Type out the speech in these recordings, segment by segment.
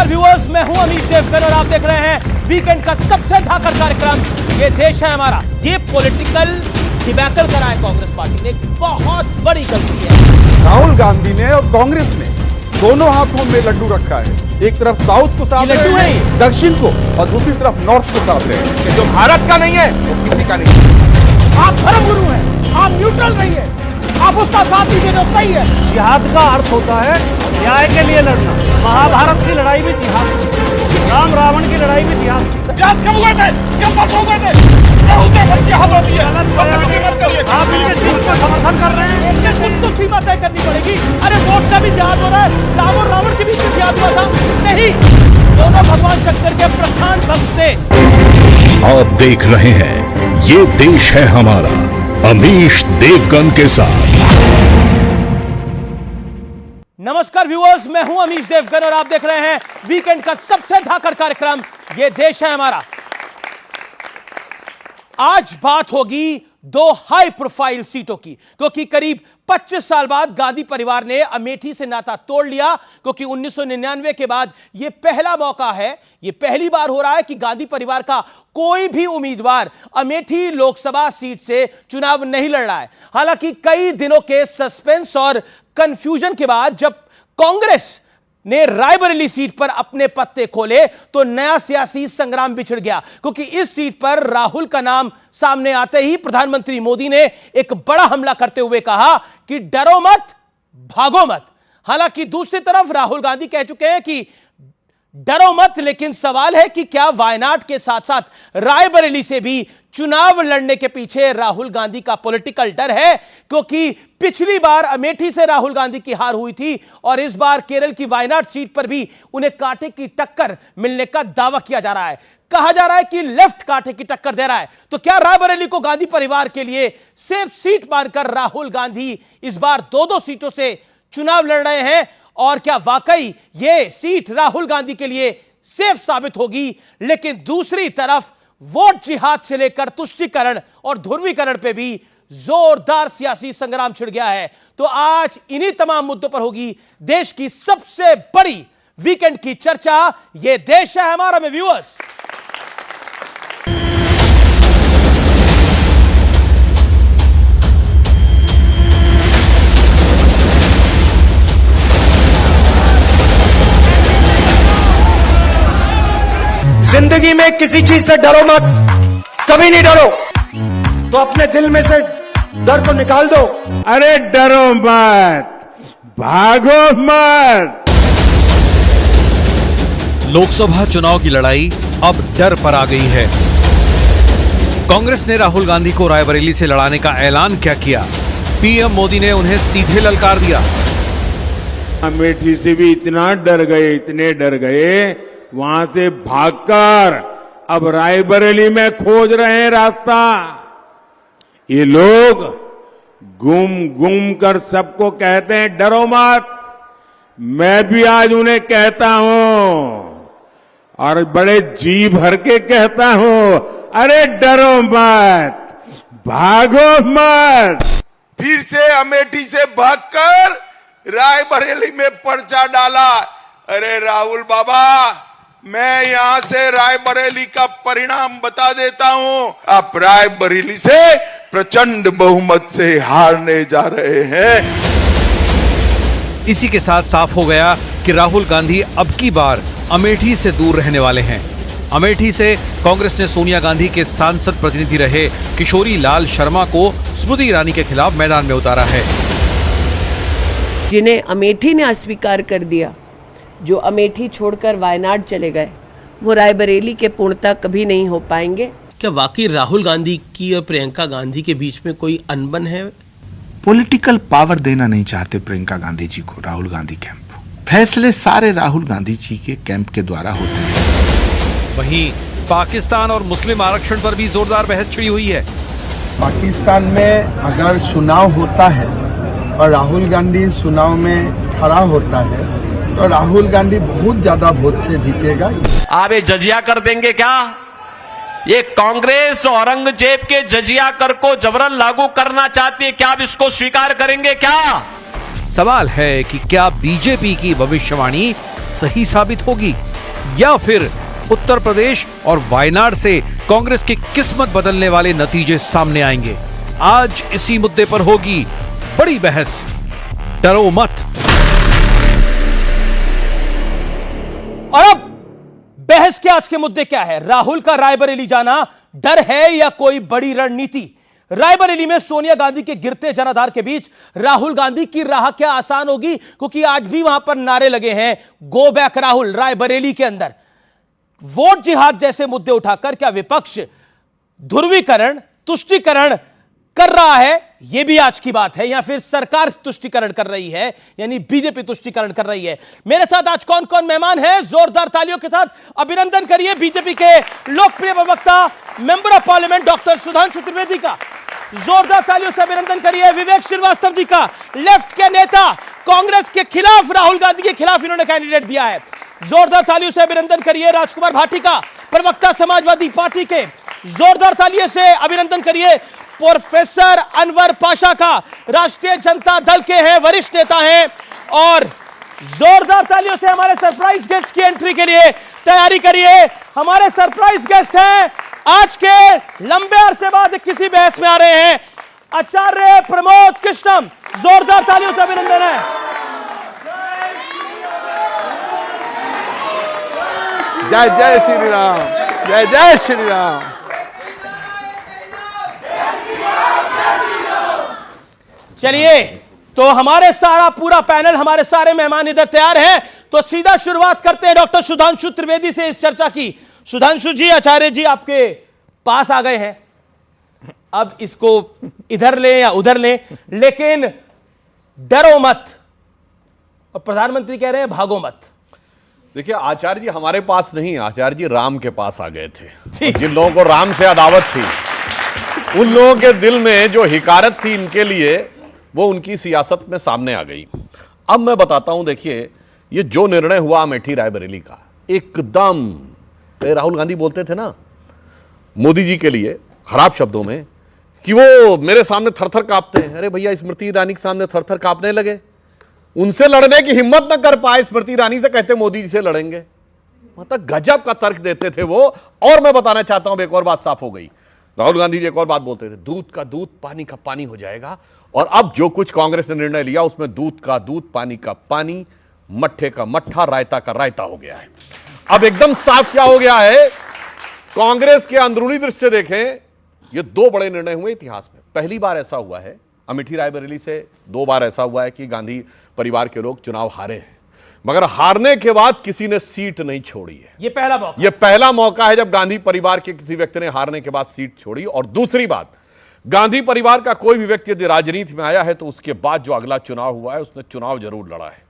Viewers, मैं हूं अमीश देवगन और आप देख रहे हैं वीकेंड का सबसे धाकड़ कार्यक्रम ये देश है हमारा। ये पॉलिटिकल डिबैकल करा है कांग्रेस पार्टी ने, एक बहुत बड़ी गलती है। राहुल गांधी ने और कांग्रेस ने दोनों हाथों में लड्डू रखा है, एक तरफ साउथ को साथ रहे हैं, दक्षिण को, और दूसरी तरफ नॉर्थ को साथ रहे हैं। जो भारत का नहीं है वो किसी का नहीं है। आप धर्मगुरु हैं, आप न्यूट्रल रहिए, आप उसका साथ दीजिए जो सही है। जिहाद का अर्थ होता है न्याय के लिए लड़ना। महाभारत की लड़ाई भी जिहाद, राम रावण की लड़ाई भी जिहाद। कब हुए थे, कब पास हो गए थे, जिहाद होती है। आप इनके चीज को समर्थन कर रहे हैं। कुछ तो सीमा तय करनी पड़ेगी। अरे वोट का भी जिहाद हो रहा है, राम और रावण के बीच में जिहाद हुआ था नहीं, दोनों भगवान शंकर के प्रधान भक्त थे। आप देख रहे हैं ये देश है हमारा, अमीश देवगन के साथ। नमस्कार व्यूअर्स, मैं हूं अमीश देवगन और आप देख रहे हैं वीकेंड का सबसे धाकड़ कार्यक्रम ये देश है हमारा। आज बात होगी दो हाई प्रोफाइल सीटों की, क्योंकि करीब 25 साल बाद गांधी परिवार ने अमेठी से नाता तोड़ लिया, क्योंकि 1999 के बाद यह पहला मौका है, यह पहली बार हो रहा है कि गांधी परिवार का कोई भी उम्मीदवार अमेठी लोकसभा सीट से चुनाव नहीं लड़ रहा है। हालांकि कई दिनों के सस्पेंस और कंफ्यूजन के बाद जब कांग्रेस ने रायबरेली सीट पर अपने पत्ते खोले तो नया सियासी संग्राम बिछड़ गया, क्योंकि इस सीट पर राहुल का नाम सामने आते ही प्रधानमंत्री मोदी ने एक बड़ा हमला करते हुए कहा कि डरो मत, भागो मत। हालांकि दूसरी तरफ राहुल गांधी कह चुके हैं कि डरो मत, लेकिन सवाल है कि क्या वायनाड के साथ साथ रायबरेली से भी चुनाव लड़ने के पीछे राहुल गांधी का पॉलिटिकल डर है, क्योंकि पिछली बार अमेठी से राहुल गांधी की हार हुई थी और इस बार केरल की वायनाड सीट पर भी उन्हें कांटे की टक्कर मिलने का दावा किया जा रहा है। कहा जा रहा है कि लेफ्ट कांटे की टक्कर दे रहा है। तो क्या रायबरेली को गांधी परिवार के लिए सेफ सीट मानकर राहुल गांधी इस बार दो सीटों से चुनाव लड़ रहे हैं, और क्या वाकई यह सीट राहुल गांधी के लिए सेफ साबित होगी? लेकिन दूसरी तरफ वोट जिहाद से लेकर तुष्टीकरण और ध्रुवीकरण पे भी जोरदार सियासी संग्राम छिड़ गया है। तो आज इन्हीं तमाम मुद्दों पर होगी देश की सबसे बड़ी वीकेंड की चर्चा। यह देश है हमारा में व्यूअर्स। जिंदगी में किसी चीज से डरो मत, कभी नहीं डरो, तो अपने दिल में से डर को निकाल दो। अरे डरो मत, भागो मत। लोकसभा चुनाव की लड़ाई अब डर पर आ गई है। कांग्रेस ने राहुल गांधी को रायबरेली से लड़ाने का ऐलान क्या किया? पीएम मोदी ने उन्हें सीधे ललकार दिया। अमेठी से भी इतना डर गए, इतने डर गए, वहां से भागकर अब रायबरेली में खोज रहे हैं रास्ता। ये लोग घूम घूम कर सबको कहते हैं डरो मत। मैं भी आज उन्हें कहता हूं और बड़े जी भर के कहता हूं, अरे डरो मत, भागो मत। फिर से अमेठी से भागकर रायबरेली में पर्चा डाला। अरे राहुल बाबा, मैं यहां से रायबरेली का परिणाम बता देता हूं। आप रायबरेली से प्रचंड बहुमत से हारने जा रहे हैं। इसी के साथ साफ हो गया कि राहुल गांधी अब की बार अमेठी से दूर रहने वाले हैं। अमेठी से कांग्रेस ने सोनिया गांधी के सांसद प्रतिनिधि रहे किशोरी लाल शर्मा को स्मृति ईरानी के खिलाफ मैदान में उतारा है। जिन्हें अमेठी ने अस्वीकार कर दिया, जो अमेठी छोड़कर वायनाड चले गए, वो रायबरेली के पूर्णता कभी नहीं हो पाएंगे। क्या वाकई राहुल गांधी की और प्रियंका गांधी के बीच में कोई अनबन है? पॉलिटिकल पावर देना नहीं चाहते प्रियंका गांधी जी को राहुल गांधी कैंप। फैसले सारे राहुल गांधी जी के कैंप के द्वारा होते हैं। वहीं पाकिस्तान और मुस्लिम आरक्षण पर भी जोरदार बहस छिड़ी हुई है। पाकिस्तान में अगर चुनाव होता है और राहुल गांधी चुनाव में खड़ा होता है तो राहुल गांधी बहुत ज्यादा वोट से जीतेगा। आप ये जजिया कर देंगे क्या? ये कांग्रेस औरंगजेब के जजिया कर को जबरन लागू करना चाहती है, क्या आप इसको स्वीकार करेंगे क्या? सवाल है कि क्या बीजेपी की भविष्यवाणी सही साबित होगी? या फिर उत्तर प्रदेश और वायनाड से कांग्रेस की किस्मत बदलने वाले नतीजे सामने आएंगे? आज इसी मुद्दे पर होगी बड़ी बहस। डरो मत। और अब बहस के आज के मुद्दे क्या है? राहुल का रायबरेली जाना डर है या कोई बड़ी रणनीति? रायबरेली में सोनिया गांधी के गिरते जनाधार के बीच राहुल गांधी की राह क्या आसान होगी? क्योंकि आज भी वहां पर नारे लगे हैं, गो बैक राहुल। रायबरेली के अंदर वोट जिहाद जैसे मुद्दे उठाकर क्या विपक्ष ध्रुवीकरण, तुष्टीकरण कर रहा है? यह भी आज की बात है। या फिर सरकार तुष्टीकरण कर रही है, यानी बीजेपी तुष्टीकरण कर रही है? मेरे साथ आज कौन कौन मेहमान हैं? जोरदार तालियों के साथ अभिनंदन करिए बीजेपी के लोकप्रिय प्रवक्ता, member of parliament doctor Sudhanshu Trivedi का। जोरदार तालियों से अभिनंदन करिए विवेक श्रीवास्तव जी का, लेफ्ट के नेता, कांग्रेस के खिलाफ, राहुल गांधी के खिलाफ इन्होंने कैंडिडेट दिया है। जोरदार तालियों से अभिनंदन करिए राजकुमार भाटी का, प्रवक्ता समाजवादी पार्टी के। जोरदार तालियों से अभिनंदन करिए प्रोफेसर अनवर पाशा का, राष्ट्रीय जनता दल के हैं, वरिष्ठ नेता हैं। और जोरदार तालियों से हमारे सरप्राइज गेस्ट की एंट्री के लिए तैयारी करिए। हमारे सरप्राइज गेस्ट हैं, आज के लंबे अरसे बाद किसी बहस में आ रहे हैं, आचार्य प्रमोद कृष्णम। जोरदार तालियों से अभिनंदन है। जय जय श्री राम, जय जय श्री राम। चलिए, तो हमारे सारा पूरा पैनल, हमारे सारे मेहमान इधर तैयार हैं, तो सीधा शुरुआत करते हैं डॉक्टर सुधांशु त्रिवेदी से इस चर्चा की। सुधांशु जी, आचार्य जी आपके पास आ गए हैं, अब इसको इधर ले या उधर ले, लेकिन डरो मत, और प्रधानमंत्री कह रहे हैं भागो मत। देखिए, आचार्य जी हमारे पास नहीं, आचार्य जी राम के पास आ गए थे। जिन लोगों को राम से अदावत थी, उन लोगों के दिल में जो हिकारत थी इनके लिए, वो उनकी सियासत में सामने आ गई। अब मैं बताता हूं, देखिए, ये जो निर्णय हुआ अमेठी रायबरेली का, एकदम राहुल गांधी बोलते थे ना मोदी जी के लिए खराब शब्दों में कि वो मेरे सामने थरथर कांपते हैं। अरे भैया, स्मृति ईरानी के सामने थरथर कांपने लगे, उनसे लड़ने की हिम्मत न कर पाए, स्मृति ईरानी से कहते मोदी जी से लड़ेंगे। मतलब गजब का तर्क देते थे वो। और मैं बताना चाहता हूं, एक और बात साफ हो गई। राहुल गांधी जी एक और बात बोलते थे, दूध का दूध, पानी का पानी हो जाएगा। और अब जो कुछ कांग्रेस ने निर्णय लिया, उसमें दूध का दूध, पानी का पानी, मट्ठे का मट्ठा, रायता का रायता हो गया है। अब एकदम साफ क्या हो गया है, कांग्रेस के अंदरूनी दृश्य देखें, ये दो बड़े निर्णय हुए इतिहास में। पहली बार ऐसा हुआ है अमेठी रायबरेली से, दो बार ऐसा हुआ है कि गांधी परिवार के लोग चुनाव हारे हैं, मगर हारने के बाद किसी ने सीट नहीं छोड़ी है। ये पहला मौका, ये पहला मौका है जब गांधी परिवार के किसी व्यक्ति ने हारने के बाद सीट छोड़ी। और दूसरी बात, गांधी परिवार का कोई भी व्यक्ति यदि राजनीति में आया है तो उसके बाद जो अगला चुनाव हुआ है, उसने चुनाव जरूर लड़ा है।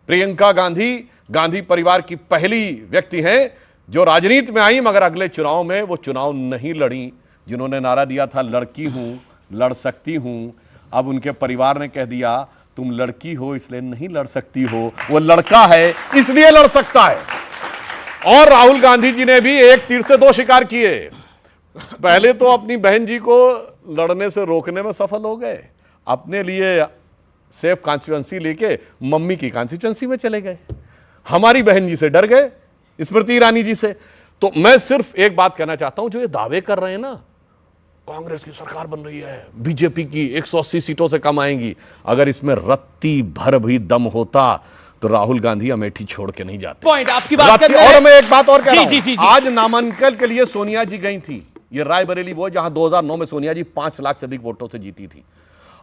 प्रियंका गांधी गांधी परिवार की पहली व्यक्ति हैं जो राजनीति में आई, मगर अगले चुनाव में वो चुनाव नहीं लड़ी। जिन्होंने नारा दिया था लड़की हूं, लड़ सकती हूं, अब उनके परिवार ने कह दिया तुम लड़की हो इसलिए नहीं लड़ सकती हो, वो लड़का है इसलिए लड़ सकता है। और राहुल गांधी जी ने भी एक तीर से दो शिकार किए। पहले तो अपनी बहन जी को लड़ने से रोकने में सफल हो गए, अपने लिए सेफ कॉन्स्टिट्यूएंसी लेके मम्मी की कॉन्स्टिट्यूएंसी में चले गए। हमारी बहन जी से डर गए, स्मृति ईरानी जी से। तो मैं सिर्फ एक बात कहना चाहता हूं, जो ये दावे कर रहे हैं ना, कांग्रेस की सरकार बन रही है, बीजेपी की 180 सीटों से कम आएंगी, अगर इसमें रत्ती भर भी दम होता तो राहुल गांधी अमेठी छोड़ के नहीं जाते। पॉइंट आपकी बात कर रहे हैं। और मैं एक बात और कह रहा जी, हूं, आज नामांकन के लिए सोनिया जी गई थी। ये रायबरेली वो जहां 2009 में सोनिया जी 5 लाख से अधिक वोटों से जीती थी।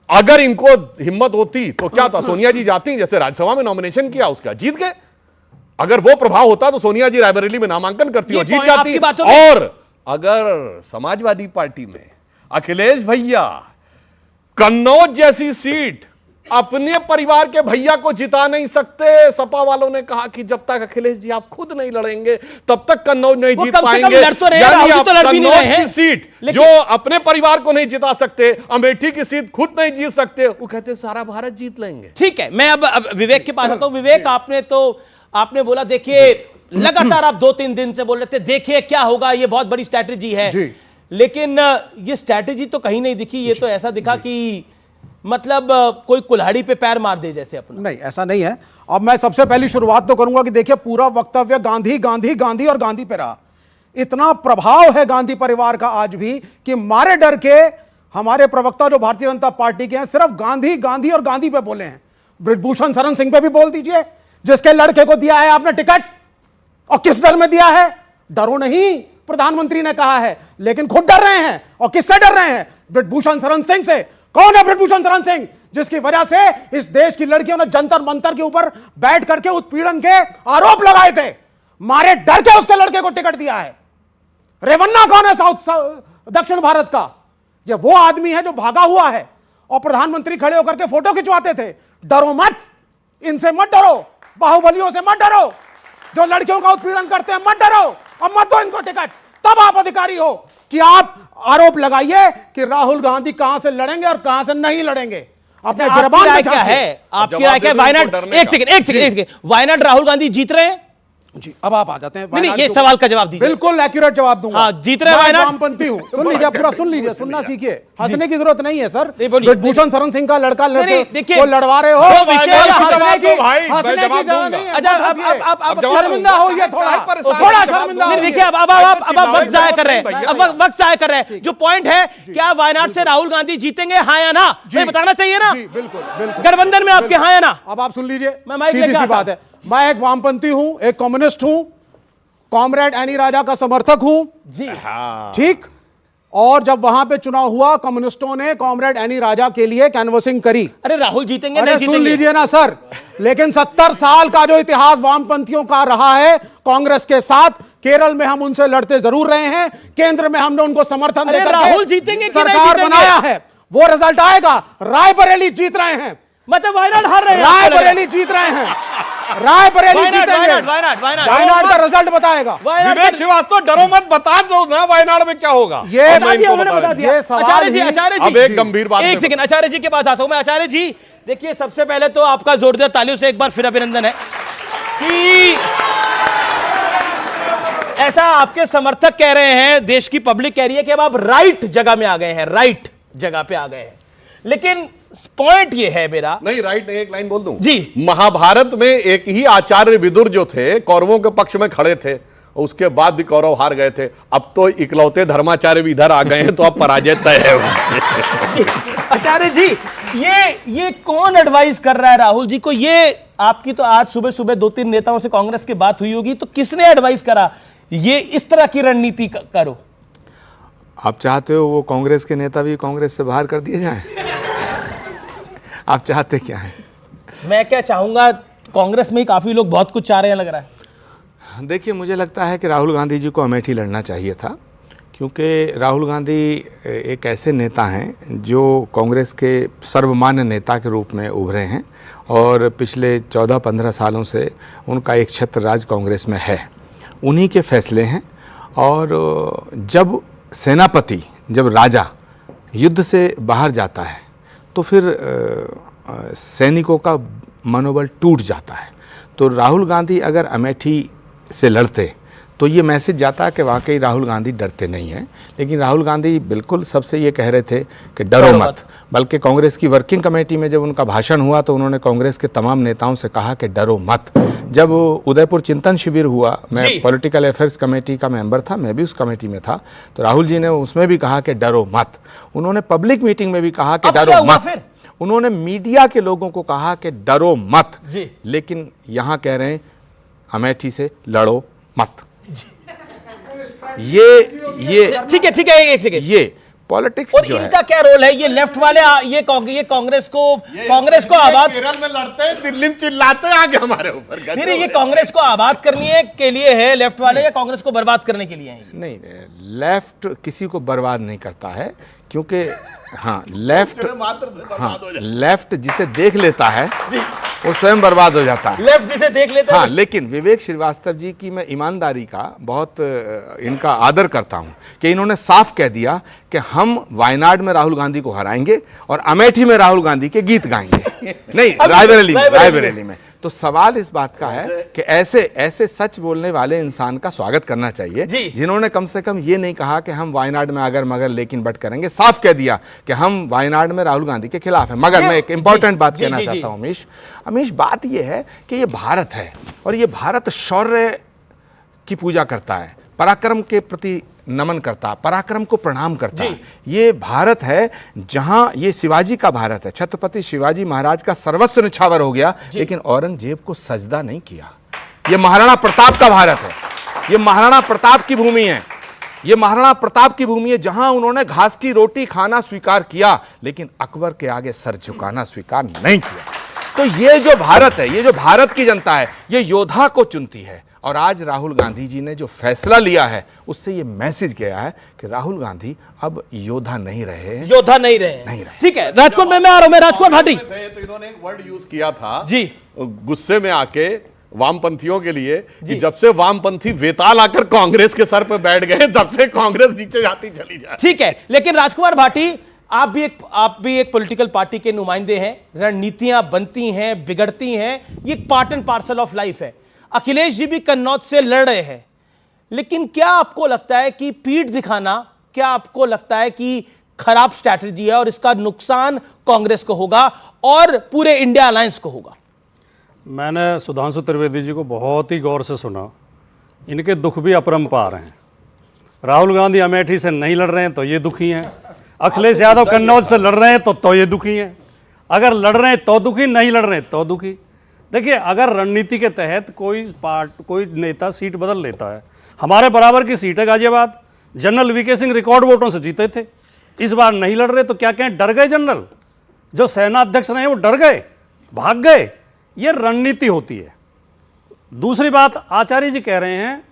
अगर इनको हिम्मत होती तो क्या था, सोनिया जी जाती, जैसे राज्यसभा में नॉमिनेशन किया उसका, जीत गए। अगर वो प्रभाव होता तो सोनिया जी रायबरेली में नामांकन करती और जीत जाती। और अगर समाजवादी पार्टी में अखिलेश भैया कन्नौज जैसी सीट अपने परिवार के भैया को जिता नहीं सकते, सपा वालों ने कहा कि जब तक अखिलेश जी आप खुद नहीं लड़ेंगे तब तक कन्नौज नहीं जीत पाएंगे। यानी आप कन्नौज की सीट जो अपने परिवार को नहीं जिता सकते, अमेठी की सीट खुद नहीं जीत सकते, वो कहते सारा भारत जीत लेंगे। ठीक है, मैं अब विवेक के पास आता हूं। विवेक, आपने बोला, देखिए लगातार आप 2-3 दिन से बोल रहे थे देखिए क्या होगा, ये बहुत बड़ी स्ट्रैटेजी है, लेकिन ये स्ट्रैटेजी तो कहीं नहीं दिखी। ये तो ऐसा दिखा कि मतलब कोई कुल्हाड़ी पे पैर मार दे जैसे अपना? नहीं, ऐसा नहीं है। अब मैं सबसे पहली शुरुआत तो करूंगा कि देखिए, पूरा वक्तव्य गांधी गांधी गांधी और गांधी पे रहा। इतना प्रभाव है गांधी परिवार का आज भी कि मारे डर के हमारे प्रवक्ता जो भारतीय जनता पार्टी के हैं सिर्फ गांधी गांधी और गांधी पे बोले हैं। ब्रिजभूषण शरण सिंह पे भी बोल दीजिए, जिसके लड़के को दिया है आपने टिकट, और किस डर में दिया है? डरो नहीं, प्रधानमंत्री ने कहा है, लेकिन खुद डर रहे हैं। और किससे डर रहे हैं? ब्रिजभूषण शरण सिंह से। कौन है ब्रिजभूषण शरण सिंह? जिसकी वजह से इस देश की लड़कियों ने जंतर मंतर के ऊपर बैठ करके उत्पीड़न के आरोप लगाए थे। मारे डर के उसके लड़के को टिकट दिया है। रेवन्ना कौन है दक्षिण भारत का? ये वो आदमी है जो भागा हुआ है और प्रधानमंत्री खड़े होकर के फोटो खिंचवाते थे। डरो मत, इनसे मत डरो, बाहुबलियों से मत डरो, जो लड़कियों का उत्पीड़न करते हैं मत डरो, और मत दो इनको टिकट। तब आप अधिकारी हो कि आप आरोप लगाइए कि राहुल गांधी कहां से लड़ेंगे और कहां से नहीं लड़ेंगे। आपकी राय क्या है? आपकी राय क्या है? वायनाड, एक सेकंड, वायनाड राहुल गांधी जीत रहे हैं जी। अब आप आ जाते हैं। नहीं, ये सवाल का जवाब दीजिए। बिल्कुल एक्यूरेट जवाब दूंगा। हाँ, जीत रहे वायनाड। वामपंथी हूं। सुन लीजिए, पूरा सुन लीजिए, सुनना सीखिए, हंसने की जरूरत नहीं है सर। ब्रिजभूषण शरण सिंह का लड़का को लड़वा रहे हो, शर्मिंदा हो, ये थोड़ा शर्मिंदा हो। देखिए, अब वक्त जाया कर रहे हैं, अब वक्त जाया कर रहे हैं। जो पॉइंट है, क्या वायनाड से राहुल गांधी जीतेंगे, हाँ या ना? बताना चाहिए ना। बिल्कुल गठबंधन में आपके हाँ या ना? अब आप सुन लीजिए, सीधी सी बात है। मैं एक वामपंथी हूं, एक कम्युनिस्ट हूं, कॉमरेड एनी राजा का समर्थक हूं जी। ठीक। और जब वहां पे चुनाव हुआ, कम्युनिस्टों ने कॉमरेड एनी राजा के लिए कैनवसिंग करी। अरे राहुल जीतेंगे, अरे नहीं जीतेंगे? सुन लीजिए ना सर, लेकिन 70 साल का जो इतिहास वामपंथियों का रहा है कांग्रेस के साथ, केरल में हम उनसे लड़ते जरूर रहे हैं, केंद्र में हमने उनको समर्थन देकर राहुल जीतेंगे कि नहीं सरकार जीतेंगे? बनाया है। वो रिजल्ट आएगा। रायबरेली जीत रहे हैं, मतलब वायनाड हार रहे हैं? रायबरेली जीत रहे हैं, रायबरेली जीतेंगे। वायनाड का रिजल्ट बताएगा। विवेक श्रीवास्तव, डरो मत, बता दो ना वायनाड में क्या होगा। ये बता दिया। आचार्य जी, अब एक गंभीर बात, एक सेकंड, आचार्य जी के पास आता हूं मैं। आचार्य जी, देखिए, सबसे पहले तो आपका जोरदार तालियों से एक बार फिर अभिनंदन है कि ऐसा आपके समर्थक कह रहे हैं, देश की पब्लिक कह रही है कि अब आप राइट जगह में आ गए हैं, राइट जगह पे आ गए हैं। लेकिन पॉइंट ये है मेरा, नहीं राइट नहीं, एक लाइन बोल दूं जी। महाभारत में एक ही आचार्य विदुर जो थे कौरवों के पक्ष में खड़े थे, उसके बाद भी कौरव हार गए थे। अब तो इकलौते धर्माचार्य भी इधर आ गए हैं, तो अब पराजय तय है। आचार्य जी, ये कौन एडवाइस कर रहा है राहुल जी को? ये आपकी तो आज सुबह सुबह 2-3 नेताओं से कांग्रेस की बात हुई होगी, तो किसने एडवाइस करा ये इस तरह की रणनीति करो? आप चाहते हो वो कांग्रेस के नेता भी कांग्रेस से बाहर कर दिए जाएं? आप चाहते क्या है? मैं क्या चाहूंगा, कांग्रेस में ही काफी लोग बहुत कुछ चाह रहे हैं लग रहा है। देखिए, मुझे लगता है कि राहुल गांधी जी को अमेठी लड़ना चाहिए था, क्योंकि राहुल गांधी एक ऐसे नेता हैं जो कांग्रेस के सर्वमान्य नेता के रूप में उभरे हैं और पिछले 14-15 सालों से उनका एक छत्र राज कांग्रेस में है। उन्हीं के फैसले हैं। और जब सेनापति, जब राजा युद्ध से बाहर जाता है तो फिर सैनिकों का मनोबल टूट जाता है। तो राहुल गांधी अगर अमेठी से लड़ते तो ये मैसेज जाता कि वाकई राहुल गांधी डरते नहीं हैं। लेकिन राहुल गांधी बिल्कुल सबसे ये कह रहे थे कि डरो मत। बल्कि कांग्रेस की वर्किंग कमेटी में जब उनका भाषण हुआ तो उन्होंने कांग्रेस के तमाम नेताओं से कहा कि डरो मत। जब उदयपुर चिंतन शिविर हुआ, मैं पॉलिटिकल अफेयर्स कमेटी का मेंबर था, मैं भी उस कमेटी में था, तो राहुल जी ने उसमें भी कहा कि डरो मत। उन्होंने पब्लिक मीटिंग में भी कहा कि डरो मत। उन्होंने मीडिया के लोगों को कहा कि डरो मत। लेकिन यहाँ कह रहे हैं अमेठी से लड़ो मत। ये ठीक है, एक सेकंड, ये पॉलिटिक्स और जो इनका क्या रोल है? ये लेफ्ट वाले, ये कांग्रेस को आबाद, केरल में लड़ते हैं, दिल्ली में चिल्लाते हैं आगे हमारे ऊपर। नहीं, ये कांग्रेस को आबाद करने के लिए है लेफ्ट वाले, या कांग्रेस को बर्बाद करने के लिए है? नहीं, लेफ्ट किसी को बर्बाद नहीं करता है, क्योंकि हाँ लेफ्ट जिसे देख लेता है वो स्वयं बर्बाद हो जाता है। लेफ्ट जिसे देख लेता है। हाँ, लेकिन विवेक श्रीवास्तव जी की मैं ईमानदारी का बहुत इनका आदर करता हूं कि इन्होंने साफ कह दिया कि हम वायनाड में राहुल गांधी को हराएंगे और अमेठी में राहुल गांधी के गीत गाएंगे। नहीं, रायबरेली में। तो सवाल इस बात का है कि ऐसे ऐसे सच बोलने वाले इंसान का स्वागत करना चाहिए, जिन्होंने कम से कम ये नहीं कहा कि हम वायनाड में अगर मगर लेकिन बट करेंगे, साफ कह दिया कि हम वायनाड में राहुल गांधी के खिलाफ हैं। मगर मैं एक इंपॉर्टेंट बात कहना चाहता हूं अमीश, बात यह है कि ये भारत है और ये भारत शौर्य की पूजा करता है, पराक्रम के प्रति नमन करता, पराक्रम को प्रणाम करता है। ये भारत है जहां, ये शिवाजी का भारत है, छत्रपति शिवाजी महाराज का सर्वस्व निछावर हो गया, लेकिन औरंगजेब को सजदा नहीं किया। ये महाराणा प्रताप का भारत है, ये महाराणा प्रताप की भूमि है, ये महाराणा प्रताप की भूमि है जहां उन्होंने घास की रोटी खाना स्वीकार किया, लेकिन अकबर के आगे सर झुकाना स्वीकार नहीं किया। तो ये जो भारत है, ये जो भारत की जनता है, ये योद्धा को चुनती है। और आज राहुल गांधी जी ने जो फैसला लिया है, उससे ये मैसेज गया है कि राहुल गांधी अब योद्धा नहीं रहे। ठीक है, राजकोट में मैं आ रहा हूं, मैं राजकोट भाटी। तो इन्होंने एक वर्ड यूज किया था जी गुस्से में आके वामपंथियों के लिए कि जब से वामपंथी वेताल आकर कांग्रेस के सर पे बैठ गए, तब से कांग्रेस नीचे जाती चली जाए। ठीक है, लेकिन राजकुमार भाटी, आप भी एक पॉलिटिकल पार्टी के नुमाइंदे हैं। रणनीतियां बनती हैं, बिगड़ती हैं, ये एक part and parcel of life है। अखिलेश जी भी कन्नौज से लड़ रहे हैं, लेकिन क्या आपको लगता है कि पीठ दिखाना, क्या आपको लगता है कि खराब स्ट्रैटेजी है और इसका नुकसान कांग्रेस को होगा और पूरे इंडिया अलायंस को होगा? मैंने सुधांशु त्रिवेदी जी को बहुत ही गौर से सुना, इनके दुख भी अपरंपार हैं। राहुल गांधी अमेठी से नहीं लड़ रहे हैं तो ये दुखी हैं, अखिलेश यादव कन्नौज से लड़ रहे हैं तो ये दुखी हैं, अगर लड़ रहे हैं तो दुखी, नहीं लड़ रहे हैं तो दुखी। देखिए, अगर रणनीति के तहत कोई नेता सीट बदल लेता है, हमारे बराबर की सीट है गाजियाबाद, जनरल वीके सिंह रिकॉर्ड वोटों से जीते थे, इस बार नहीं लड़ रहे तो क्या कहें, डर गए जनरल, जो सेना अध्यक्ष रहे वो डर गए, भाग गए। ये रणनीति होती है। दूसरी बात, आचार्य जी कह रहे हैं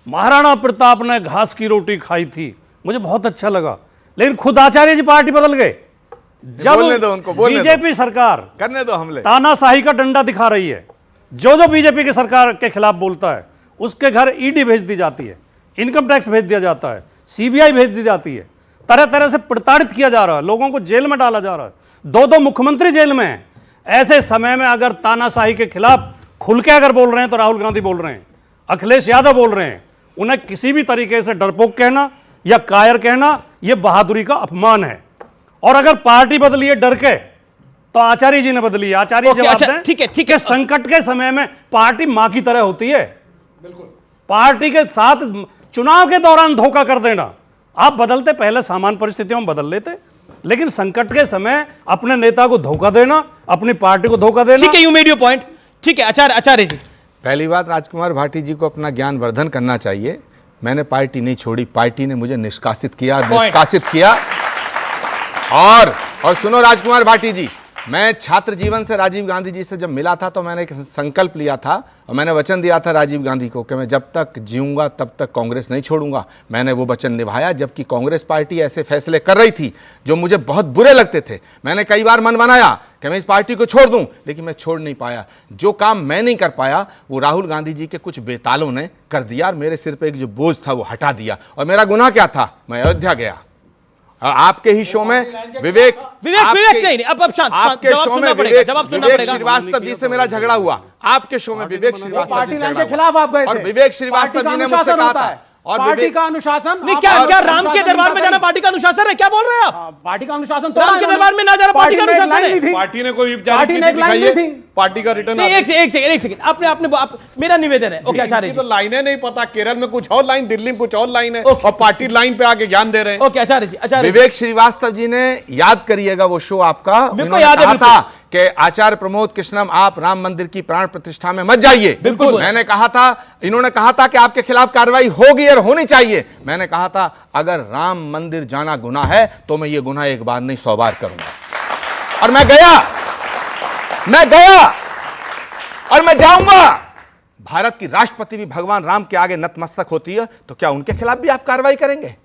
महाराणा प्रताप ने घास की रोटी खाई थी, मुझे बहुत अच्छा लगा, लेकिन खुद आचार्य जी पार्टी बदल गए जब बीजेपी सरकार करने दो हमले, तानाशाही का डंडा दिखा रही है। जो बीजेपी की सरकार के खिलाफ बोलता है उसके घर ईडी भेज दी जाती है, इनकम टैक्स भेज दिया जाता है, सीबीआई भेज दी जाती है, तरह तरह से प्रताड़ित किया जा रहा है, लोगों को जेल में डाला जा रहा है, दो मुख्यमंत्री जेल में हैं। ऐसे समय में अगर तानाशाही के खिलाफ खुल के अगर बोल रहे हैं तो राहुल गांधी बोल रहे हैं, अखिलेश यादव बोल रहे हैं, उन्हें किसी भी तरीके से डरपोक कहना या कायर कहना यह बहादुरी का अपमान है। और अगर पार्टी बदली है डर के, तो आचार्य जी ने बदली है। आचार्य जवाब दें। ठीक है, संकट के समय में पार्टी मां की तरह होती है। बिल्कुल, पार्टी के साथ चुनाव के दौरान धोखा कर देना, आप बदलते पहले सामान्य परिस्थितियों में बदल लेते, लेकिन संकट के समय अपने नेता को धोखा देना, अपनी पार्टी को धोखा देना। ठीक है, यू मेड योर पॉइंट। ठीक है, आचार्य जी, पहली बात, राजकुमार भाटी जी को अपना ज्ञान वर्धन करना चाहिए। मैंने पार्टी नहीं छोड़ी, पार्टी ने मुझे निष्कासित किया। और सुनो राजकुमार भाटी जी, मैं छात्र जीवन से राजीव गांधी जी से जब मिला था तो मैंने एक संकल्प लिया था और मैंने वचन दिया था राजीव गांधी को कि मैं जब तक जीऊंगा तब तक कांग्रेस नहीं छोड़ूंगा। मैंने वो वचन निभाया, जबकि कांग्रेस पार्टी ऐसे फैसले कर रही थी जो मुझे बहुत बुरे लगते थे। मैंने कई बार मन बनाया कि मैं इस पार्टी को छोड़ दूं, लेकिन मैं छोड़ नहीं पाया। जो काम मैं नहीं कर पाया वो राहुल गांधी जी के कुछ बेतालों ने कर दिया और मेरे सिर पर एक जो बोझ था वो हटा दिया। और मेरा गुनाह क्या था? मैं अयोध्या गया, आपके ही शो में विवेक नहीं, अब शांत, आपके शो में विवेक श्रीवास्तव जी से मेरा झगड़ा हुआ। आपके शो में विवेक श्रीवास्तव जी के खिलाफ आप गए थे और विवेक श्रीवास्तव जी ने मुझसे कहा था, और पार्टी का अनुशासन नहीं, क्या राम के दरबार में जाना पार्टी का अनुशासन है? क्या बोल रहे हैं आप? पार्टी का अनुशासन तो राम के दरबार में ना जाना पार्टी का अनुशासन है? पार्टी ने कोई पार्टी का रिटर्न। एक सेकंड, आपने मेरा निवेदन है। ओके, आचार्य जी, तो लाइनें नहीं पता, केरल में कुछ और लाइन, दिल्ली में कुछ और लाइन है, और पार्टी लाइन पे आके ज्ञान दे रहे हैं। ओके, आचार्य जी, विवेक श्रीवास्तव जी ने, याद करिएगा वो शो आपका, याद है था कि आचार्य प्रमोद कृष्णम आप राम मंदिर की प्राण प्रतिष्ठा में मत जाइए। बिल्कुल, मैंने कहा था, इन्होंने कहा था कि आपके खिलाफ कार्रवाई होगी और होनी चाहिए। मैंने कहा था अगर राम मंदिर जाना गुनाह है तो मैं ये गुनाह एक बार नहीं 100 बार करूंगा। और मैं गया और मैं जाऊंगा। भारत की राष्ट्रपति भी भगवान राम के आगे नतमस्तक होती है, तो क्या उनके खिलाफ भी आप कार्रवाई करेंगे?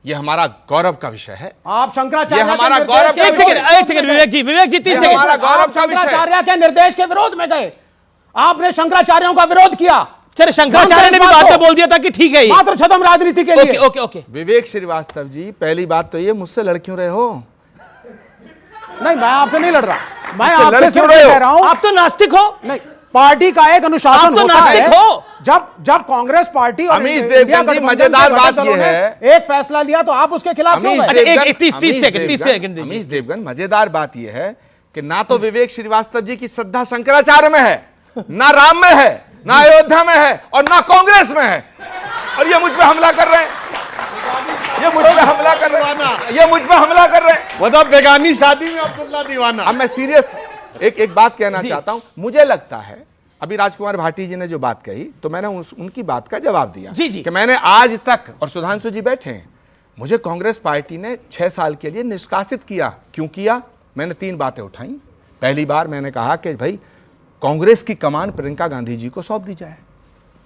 ये हमारा गौरव का विषय है। आप शंकराचार्य, ये हमारा गौरव का एक सेकंड विवेक जी 30 सेकंड, हमारा गौरव का विषय। शंकराचार्य के निर्देश के विरोध में गए, आपने शंकराचार्यों का विरोध किया। चलो, शंकराचार्य ने भी बाद में बोल दिया था कि ठीक है, मात्र छदम राजनीति के लिए। ओके। विवेक श्रीवास्तव जी, पहली बात तो ये, मुझसे लड़ क्यों रहे हो? नहीं, मैं आपसे नहीं लड़ रहा, मैं इससे आपसे लड़ सिर्फ क्यों रहे हो? कह रहा हूं, आप तो नास्तिक हो। नहीं, पार्टी का एक अनुशासन आप तो होता नास्तिक है। हो। जब कांग्रेस पार्टी और अमीश इंडिया देवगन जी, गठबंधन के मजेदार घटक बात दलों ये ने है। एक फैसला लिया तो आप उसके खिलाफ क्यों अमीश गए? देवगन, एक 30 सेकंड दीजिए। अमीश देवगन, मजेदार बात यह है कि ना तो विवेक श्रीवास्तव जी की श्रद्धा शंकराचार्य में है, ना राम में है, ना अयोध्या में है, और ना कांग्रेस में है, और ये मुझ पे हमला कर रहे हैं। ये मुझ पे हमला कर रहे हैं। ये मुझ पे हमला कर रहे हैं। मतलब बेगानी शादी में अब्दुल्ला दीवाना। अब मैं सीरियस एक बात कहना चाहता हूं। मुझे लगता है अभी राजकुमार भाटी जी ने जो बात कही, तो मैंने उनकी बात का जवाब दिया जी जी। कि मैंने आज तक, और सुधांशु जी बैठे हैं, मुझे कांग्रेस पार्टी ने 6 साल के लिए निष्कासित किया। क्यों किया? मैंने 3 बातें उठाई। पहली बार मैंने कहा कि भाई कांग्रेस की कमान प्रियंका गांधी जी को सौंप दी जाए,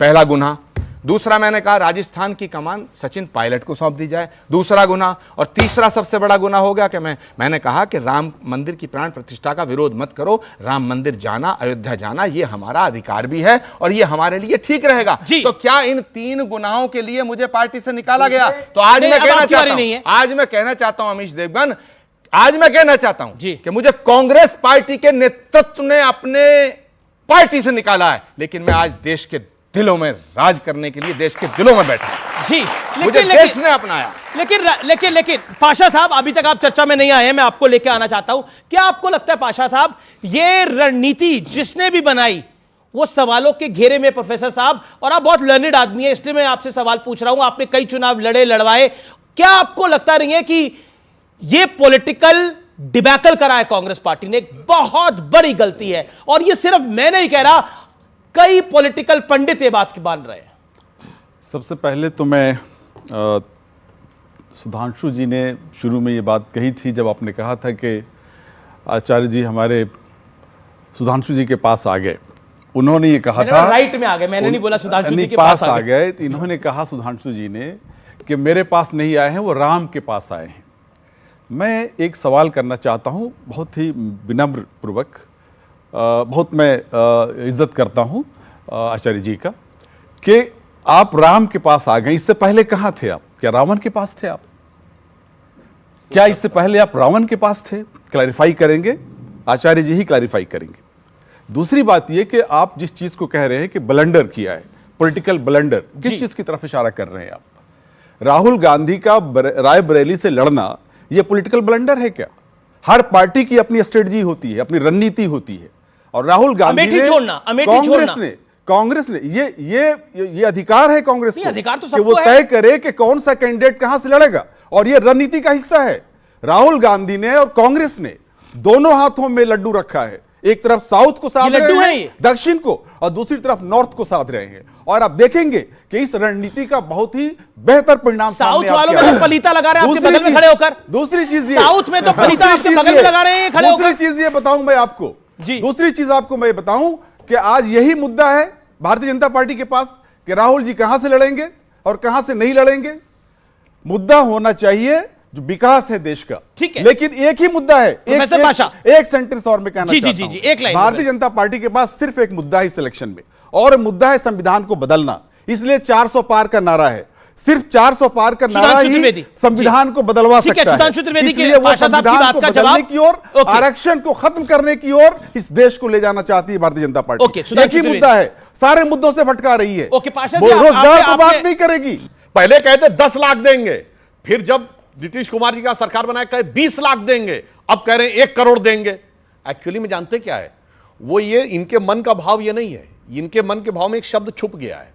पहला गुनाह। दूसरा मैंने कहा राजस्थान की कमान सचिन पायलट को सौंप दी जाए, दूसरा गुनाह। और तीसरा सबसे बड़ा गुनाह हो गया कि मैंने कहा कि राम मंदिर की प्राण प्रतिष्ठा का विरोध मत करो। राम मंदिर जाना, अयोध्या जाना, ये हमारा अधिकार भी है और ये हमारे लिए ठीक रहेगा। तो क्या इन 3 गुनाहों के लिए मुझे पार्टी से निकाला गया? तो आज मैं कहना चाहता हूं अमीश देवगन, आज मैं कहना चाहता हूं कि मुझे कांग्रेस पार्टी के नेतृत्व ने अपने पार्टी से निकाला है, लेकिन मैं आज देश के दिलों में राज करने के लिए देश के दिलों में बैठा जी। मुझे देश ने अपनाया। लेकिन पाशा साहब, अभी तक आप चर्चा में नहीं आए हैं, मैं आपको लेके आना चाहता हूं। क्या आपको लगता है पाशा साहब, ये रणनीति जिसने भी बनाई वो सवालों के घेरे में, प्रोफेसर साहब, और आप बहुत लर्निड आदमी है इसलिए मैं आपसे सवाल पूछ रहा हूं, आपने कई चुनाव लड़वाए, क्या आपको लगता नहीं है कि ये पॉलिटिकल डिबैकल करा है कांग्रेस पार्टी ने? एक बहुत बड़ी गलती है, और ये सिर्फ मैं नहीं कह रहा, कई पॉलिटिकल पंडित ये बात की मान रहे हैं। सबसे पहले तो मैं सुधांशु जी ने शुरू में ये बात कही थी जब आपने कहा था कि आचार्य जी हमारे सुधांशु जी के पास आ गए, उन्होंने ये कहा था राइट में आ गए, मैंने नहीं बोला सुधांशु जी के पास आ गए। तो इन्होंने कहा सुधांशु जी ने कि मेरे पास नहीं आए हैं, वो राम के पास आए हैं। मैं एक सवाल करना चाहता हूं, बहुत ही विनम्र पूर्वक, बहुत मैं इज्जत करता हूं आचार्य जी का, कि आप राम के पास आ गए। इससे पहले कहां थे आप? क्या रावण के पास थे आप? क्या इससे पहले आप रावण के पास थे? क्लैरिफाई करेंगे, आचार्य जी ही क्लैरिफाई करेंगे। दूसरी बात यह कि आप जिस चीज को कह रहे हैं कि ब्लंडर किया है, पॉलिटिकल ब्लंडर, किस चीज की तरफ इशारा कर रहे हैं आप? राहुल गांधी का रायबरेली से लड़ना यह पॉलिटिकल ब्लंडर है क्या? हर पार्टी की अपनी स्ट्रेटजी होती है, अपनी रणनीति होती है, और राहुल गांधी ने कांग्रेस ने ये अधिकार है कांग्रेस को अधिकार तो कि वो तय करे कि कौन सा कैंडिडेट कहां से लड़ेगा, और ये रणनीति का हिस्सा है। राहुल गांधी ने और कांग्रेस ने दोनों हाथों में लड्डू रखा है, एक तरफ साउथ को साध रहे हैं, दक्षिण को, और दूसरी तरफ नॉर्थ को साध रहे हैं। और आप देखेंगे कि इस रणनीति का बहुत ही बेहतर परिणाम साउथ वालों में तो पलीता लगा रहे हैं आपके बगल में खड़े होकर। दूसरी चीज ये, साउथ में तो पलीता आपके बगल में लगा रहे हैं खड़े होकर। दूसरी चीज ये बताऊं मैं आपको, दूसरी चीज आपको मैं बताऊं कि आज यही मुद्दा है भारतीय जनता पार्टी के पास कि राहुल जी कहां से लड़ेंगे और कहां से नहीं लड़ेंगे। मुद्दा होना चाहिए जो विकास है देश का, ठीक है, लेकिन एक ही मुद्दा है। एक सेंटेंस और मैं कहना चाहता हूं, भारतीय जनता पार्टी के पास सिर्फ एक मुद्दा है इस इलेक्शन में, और मुद्दा है संविधान को बदलना। इसलिए 400 पार का नारा है, सिर्फ 400 पार का नारा ही संविधान को बदलवा सकता है। इसलिए वो संविधान को बदलने की ओर, आरक्षण को खत्म करने की ओर इस देश को ले जाना चाहती है भारतीय जनता पार्टी। एक ही मुद्दा है, सारे मुद्दों से भटका रही है, रोजगार को बात नहीं करेगी। पहले कहते 10 लाख देंगे, फिर जब नीतीश कुमार जी का सरकार बनाया कहे 20 लाख देंगे, अब कह रहे हैं 1 करोड़ देंगे। एक्चुअली में जानते क्या है वो, ये इनके मन का भाव ये नहीं है, इनके मन के भाव में एक शब्द छुप गया है।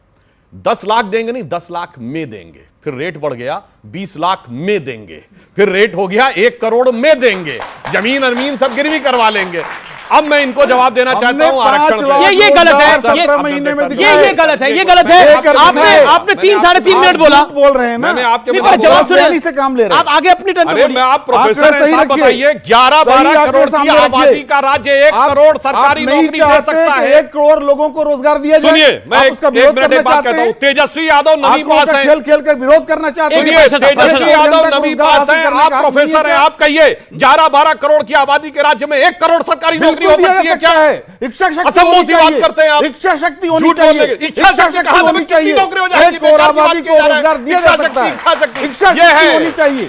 10 लाख देंगे नहीं, 10 लाख में देंगे, फिर रेट बढ़ गया 20 लाख में देंगे, फिर रेट हो गया 1 करोड़ में देंगे, जमीन अरमीन सब गिरवी करवा लेंगे। अब मैं इनको जवाब देना चाहता हूं आरक्षण पे। ये गलत है, ये गलत है, ये गलत है। आपने 3 साढ़े 3 मिनट बोल रहे हैं ना, मैंने आपके जवाब से काम ले रहे हैं आप आगे अपनी टर्न। अरे मैं आप प्रोफेसर हैं, साहब बताइए 11-12 करोड़ की आबादी का राज्य 1 करोड़ सरकारी नौकरी दे सकता है, 1 करोड़ लोगों को रोजगार दिया जाए। सुनिए मैं एक मिनट बात कहता हूं, तेजस्वी यादव नवी पास है, खेल खेल कर विरोध करना चाहते हैं। तेजस्वी यादव नवी पास है, आप प्रोफेसर हैं, आप कहिए 11-12 करोड़ की आबादी के राज्य में 1 करोड़ सरकारी नौकरी शक्ति हो सकती है क्या है? इच्छा शक्ति असंभव सी बात करते हैं आप। इच्छा शक्ति होनी झूठ चाहिए। बोलने की इच्छा शक्ति कहां तक कितनी नौकरी हो जाएगी? एक और आबादी को रोजगार दिया जा सकता है। इच्छा शक्ति इच्छा शक्ति होनी चाहिए।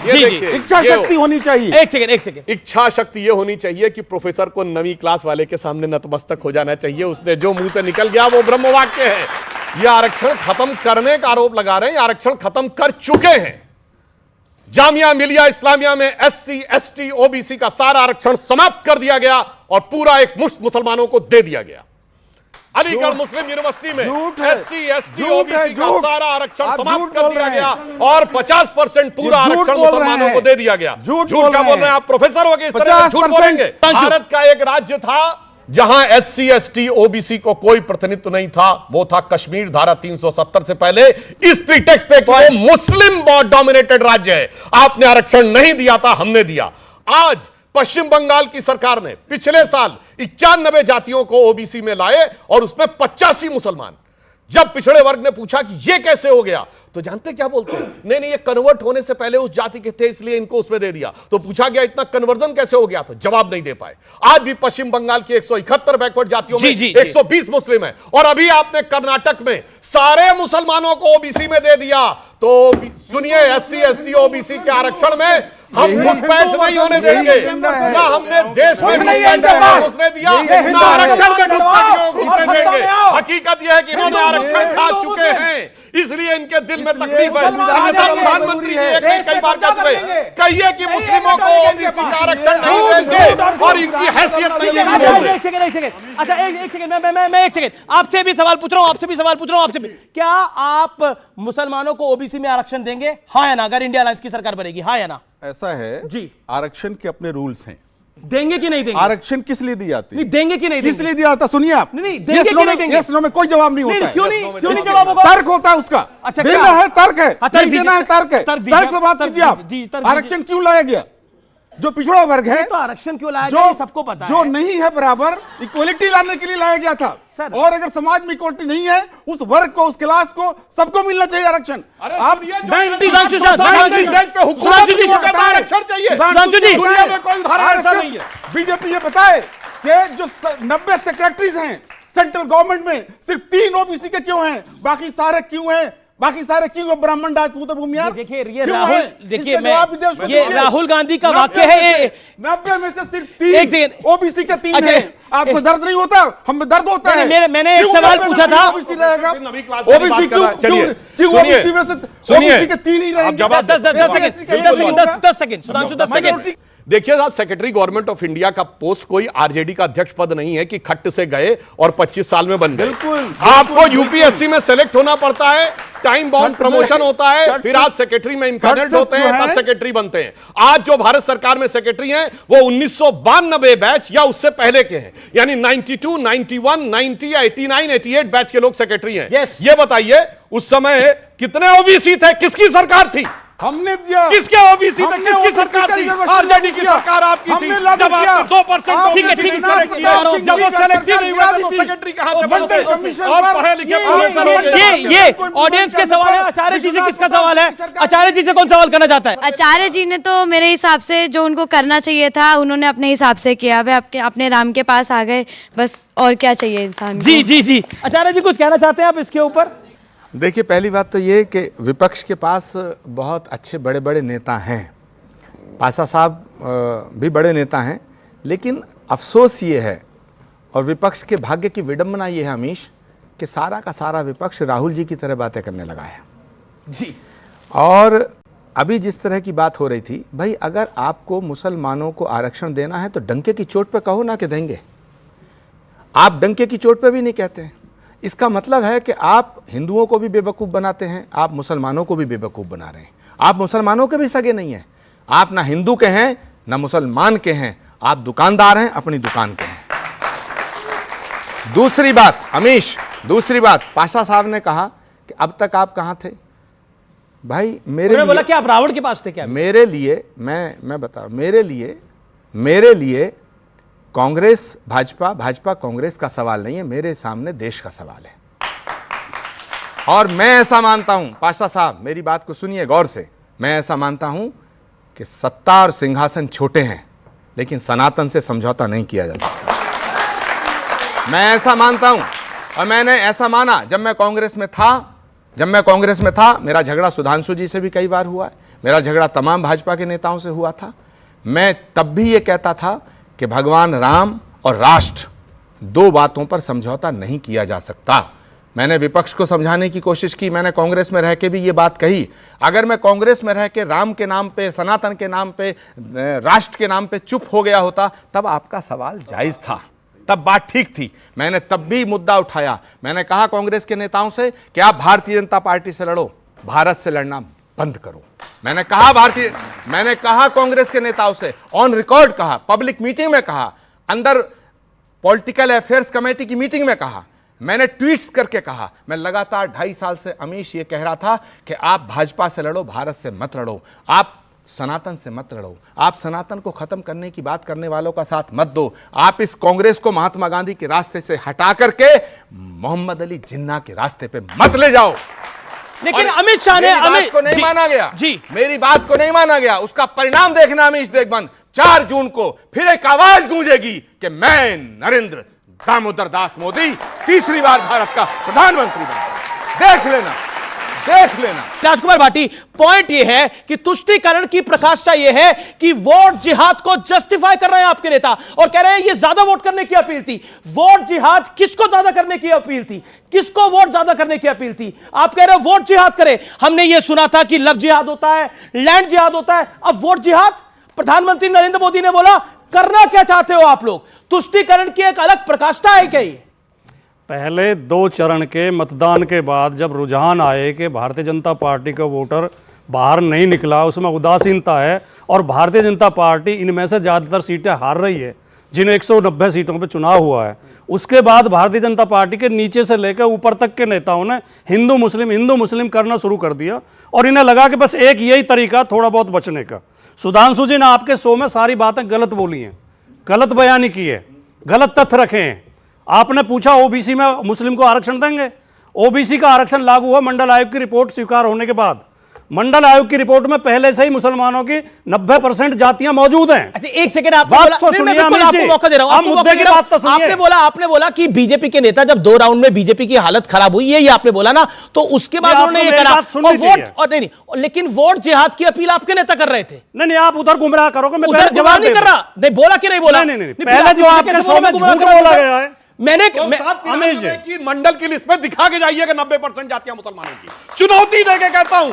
इच्छा ये शक्ति होनी चाहिए। एक सेकंड इच्छा शक्ति ये होनी चाहिए कि प्रोफेसर को नवीं क्लास वाले के सामने नतमस्तक हो जाना चाहिए। उसने जो मुंह से निकल गया वो ब्रह्म वाक्य है। ये आरक्षण खत्म करने का आरोप लगा रहे हैं, आरक्षण खत्म कर चुके हैं। जामिया मिलिया इस्लामिया में एससी एसटी ओबीसी का सारा आरक्षण समाप्त कर दिया गया और पूरा एक मुश्त मुसलमानों को दे दिया गया। अलीगढ़ मुस्लिम यूनिवर्सिटी में एससी एसटी ओबीसी का सारा आरक्षण समाप्त कर दिया गया और 50% पूरा आरक्षण मुसलमानों को दे दिया गया। झूठ क्या बोल रहे हैं आप? प्रोफेसर हो गए, इस तरह झूठ बोलेंगे? भारत का एक राज्य था जहां एससी एसटी ओबीसी को कोई प्रतिनिधित्व नहीं था, वो था कश्मीर। धारा 370 से पहले इस प्रीटेक्स्ट पे कि वो मुस्लिम डोमिनेटेड राज्य है, आपने आरक्षण नहीं दिया था, हमने दिया। आज पश्चिम बंगाल की सरकार ने पिछले साल 91 जातियों को ओबीसी में लाए और उसमें 85 मुसलमान। जब पिछड़े वर्ग ने पूछा कि यह कैसे हो गया, तो जानते क्या बोलते हैं? नहीं ये कन्वर्ट होने से पहले उस जाति के थे इसलिए इनको उसमें दे दिया। तो पूछा गया इतना कन्वर्जन कैसे हो गया, तो जवाब नहीं दे पाए। आज भी पश्चिम बंगाल की 171 बैकवर्ड जातियों में 120 मुस्लिम है और अभी आपने कर्नाटक में सारे मुसलमानों को ओबीसी में दे दिया। तो सुनिए, एससी एसटी ओबीसी के आरक्षण में हम घुसपैठ नहीं होने देंगे। ना हमने देश में घुसने दिया, ना आरक्षण में घुसने देंगे। हकीकत यह है कि इन्होंने आरक्षण खा चुके हैं, इसलिए इनके दिल में तकलीफ है। प्रधानमंत्री जी कई बार कहते हैं, कहिए कि मुस्लिमों को ओबीसी का आरक्षण नहीं देंगे और इनकी हैसियत नहीं है। एक सेकंड अच्छा, एक सेकंड मैं एक सेकंड आपसे भी सवाल पूछ रहा हूं आपसे भी। क्या आप मुसलमानों को ओबीसी में आरक्षण देंगे, हाँ या ना, अगर इंडिया अलायंस की सरकार बनेगी, हाँ या ना? ऐसा है जी, आरक्षण के अपने रूल्स हैं। देंगे कि नहीं देंगे? आरक्षण किस लिए दी जाती है? नहीं देंगे कि नहीं देंगे? किस लिए दिया जाता? सुनिए आप। नहीं देंगे कि नहीं देंगे? यस नो में कोई जवाब नहीं होता है। क्यों नहीं जवाब होगा? तर्क होता है उसका। अच्छा, देना है तर्क है, नहीं देना है तर्क है। तर्क से बात कीजिए आप। आरक्षण क्यों लाया गया? जो पिछड़ा वर्ग है, तो आरक्षण क्यों लाया गया सबको पता है। जो नहीं है बराबर, इक्वलिटी लाने के लिए लाया गया था सर। और अगर समाज में इक्वलिटी नहीं है, उस वर्ग को, उस क्लास को, सबको मिलना चाहिए आरक्षण। आप आरक्षण चाहिए, दुनिया में कोई उदाहरण ऐसा नहीं है। बीजेपी ये बताए कि जो 90 सेक्रेटरीज हैं सेंट्रल गवर्नमेंट में, सिर्फ 3 ओबीसी के क्यों हैं, बाकी सारे क्यों हैं? बाकी सारे क्यों? ब्राह्मण राजपूत भूमियार। देखिए ये राहुल गांधी का वाक्य है। 90 में से सिर्फ 3 ओबीसी के 3 हैं। आपको दर्द नहीं होता? हमें दर्द होता है। मैंने एक सवाल पूछा था, ओबीसी रहेगा, ओबीसी क्यों ओबीसी में से ओबीसी के 3 ही रहेंगे? 10 सेकंड सुधांशु, 10 सेकंड। देखिए साहब, सेक्रेटरी गवर्नमेंट ऑफ इंडिया का पोस्ट कोई आरजेडी का अध्यक्ष पद नहीं है कि खट्ट से गए और 25 साल में बन गए। बिल्कुल, आपको यूपीएससी में सेलेक्ट होना पड़ता है, टाइम बाउंड प्रमोशन होता है, फिर आप सेक्रेटरी में इंपैनल्ड होते हैं, तब सेक्रेटरी बनते हैं। आज जो भारत सरकार में सेक्रेटरी हैं वो 1992 बैच या उससे पहले के हैं, यानी 92, 91, 90 या 89, 88 बैच के लोग सेक्रेटरी हैं। ये बताइए उस समय कितने ओबीसी थे, किसकी सरकार थी? हमने दिया। किसके ओबीसी थे, किसकी सरकार थी? आरजेडी की सरकार आपकी थी। जब आपने 2% ठीक है, जब वो सेलेक्ट नहीं हुए थे तो सेक्रेटरी कहां से बनते? और पढ़े लिखे प्रोफेसर हो गए। ये ऑडियंस के सवाल है। आचार्य जी से किसका सवाल है? आचार्य जी से कौन सवाल करना चाहता है? आचार्य जी ने तो मेरे हिसाब से जो उनको करना चाहिए था उन्होंने अपने हिसाब से किया। वे अपने राम के पास आ गए, बस और क्या चाहिए इंसान को। जी आचार्य जी कुछ कहना चाहते हैं आप इसके ऊपर? देखिए, पहली बात तो ये कि विपक्ष के पास बहुत अच्छे बड़े बड़े नेता हैं। पासा साहब भी बड़े नेता हैं, लेकिन अफसोस ये है और विपक्ष के भाग्य की विडंबना ये है अमीश, कि सारा का सारा विपक्ष राहुल जी की तरह बातें करने लगा है जी। और अभी जिस तरह की बात हो रही थी, भाई अगर आपको मुसलमानों को आरक्षण देना है तो डंके की चोट पे कहो ना कि देंगे। आप डंके की चोट पे भी नहीं कहते हैं। इसका मतलब है कि आप हिंदुओं को भी बेवकूफ़ बनाते हैं, आप मुसलमानों को भी बेवकूफ़ बना रहे हैं। आप मुसलमानों के भी सगे नहीं हैं, आप ना हिंदू के हैं ना मुसलमान के हैं, आप दुकानदार हैं, अपनी दुकान के हैं। दूसरी बात अमीश, दूसरी बात, पाशा साहब ने कहा कि अब तक आप कहां थे। भाई मेरे लिए, बोला कि आप रावण के पास थे क्या? मेरे लिए मैं बता, मेरे लिए कांग्रेस भाजपा कांग्रेस का सवाल नहीं है, मेरे सामने देश का सवाल है। और मैं ऐसा मानता हूं, पाशा साहब मेरी बात को सुनिए गौर से, मैं ऐसा मानता हूं कि सत्ता और सिंहासन छोटे हैं, लेकिन सनातन से समझौता नहीं किया जा सकता। मैं ऐसा मानता हूं, और मैंने ऐसा माना जब मैं कांग्रेस में था। मेरा झगड़ा सुधांशु जी से भी कई बार हुआ है, मेरा झगड़ा तमाम भाजपा के नेताओं से हुआ था। मैं तब भी ये कहता था कि भगवान राम और राष्ट्र, दो बातों पर समझौता नहीं किया जा सकता। मैंने विपक्ष को समझाने की कोशिश की, मैंने कांग्रेस में रह के भी ये बात कही। अगर मैं कांग्रेस में रह के राम के नाम पे, सनातन के नाम पे, राष्ट्र के नाम पे चुप हो गया होता, तब आपका सवाल जायज था, तब बात ठीक थी। मैंने तब भी मुद्दा उठाया। मैंने कहा कांग्रेस के नेताओं से कि आप भारतीय जनता पार्टी से लड़ो, भारत से लड़ना बंद करो। मैंने कहा कांग्रेस के नेताओं से, ऑन रिकॉर्ड कहा, पब्लिक मीटिंग में कहा, अंदर पॉलिटिकल अफेयर्स कमेटी की मीटिंग में कहा, मैंने ट्वीट्स करके कहा। मैं लगातार 2.5 साल से अमीश ये कह रहा था कि आप भाजपा से लड़ो, भारत से मत लड़ो, आप सनातन से मत लड़ो, आप सनातन को खत्म करने की बात करने वालों का साथ मत दो, आप इस कांग्रेस को महात्मा गांधी के रास्ते से हटा करके मोहम्मद अली जिन्ना के रास्ते पे मत ले जाओ। लेकिन अमित शाह ने मेरी बात को नहीं माना गया जी, मेरी बात को नहीं माना गया। उसका परिणाम देखना अमीश देशबंद, 4 जून को फिर एक आवाज गूंजेगी कि मैं नरेंद्र दामोदर दास मोदी तीसरी बार भारत का प्रधानमंत्री बना। देख लेना। राजकुमार भाटी, पॉइंट यह है कि तुष्टीकरण की प्रकाष्ठा यह है कि वोट जिहाद को जस्टिफाई कर रहे हैं आपके नेता और कह रहे हैं ये ज्यादा वोट करने की अपील थी। वोट जिहाद किसको ज्यादा करने की अपील थी? किसको वोट ज्यादा करने की अपील थी? आप कह रहे हैं वोट जिहाद करें। हमने ये सुना था कि लव जिहाद होता है, लैंड जिहाद होता है, अब वोट जिहाद। प्रधानमंत्री नरेंद्र मोदी ने बोला, करना क्या चाहते हो आप लोग? तुष्टीकरण की एक अलग प्रकाष्ठा है क्या ये? पहले 2 चरण के मतदान के बाद जब रुझान आए कि भारतीय जनता पार्टी का वोटर बाहर नहीं निकला, उसमें उदासीनता है और भारतीय जनता पार्टी इनमें से ज़्यादातर सीटें हार रही है, जिन्हें 190 सीटों पे चुनाव हुआ है, उसके बाद भारतीय जनता पार्टी के नीचे से लेकर ऊपर तक के नेताओं ने हिंदू मुस्लिम करना शुरू कर दिया और इन्हें लगा कि बस एक यही तरीका थोड़ा बहुत बचने का। सुधांशु जी ने आपके शो में सारी बातें गलत बोली हैं, गलत बयानी की है, गलत तथ्य रखे हैं। आपने पूछा ओबीसी में मुस्लिम को आरक्षण देंगे, ओबीसी का आरक्षण लागू हुआ मंडल आयोग की रिपोर्ट स्वीकार होने के बाद। मंडल आयोग की रिपोर्ट में पहले से ही मुसलमानों की 90% जातियां मौजूद हैं। अच्छा, एक सेकंड, आपको मौका दे रहा हूं। आपने बोला कि बीजेपी के नेता जब 2 राउंड में बीजेपी की हालत खराब हुई, ये आपने बोला ना, तो उसके बाद उन्होंने ये करा और नहीं, लेकिन वोट जिहाद की अपील आपके नेता कर रहे थे। नहीं, आप उधर गुमराह करोगे, मैं उधर जवाब नहीं कर रहा। नहीं बोला कि नहीं बोला? नहीं, पहले जो आपके शो में झूठ बोला गया है, मैंने की मंडल की लिस्ट में दिखा के जाइए कि 90% जातियां मुसलमानों की, चुनौती देके कहता हूं।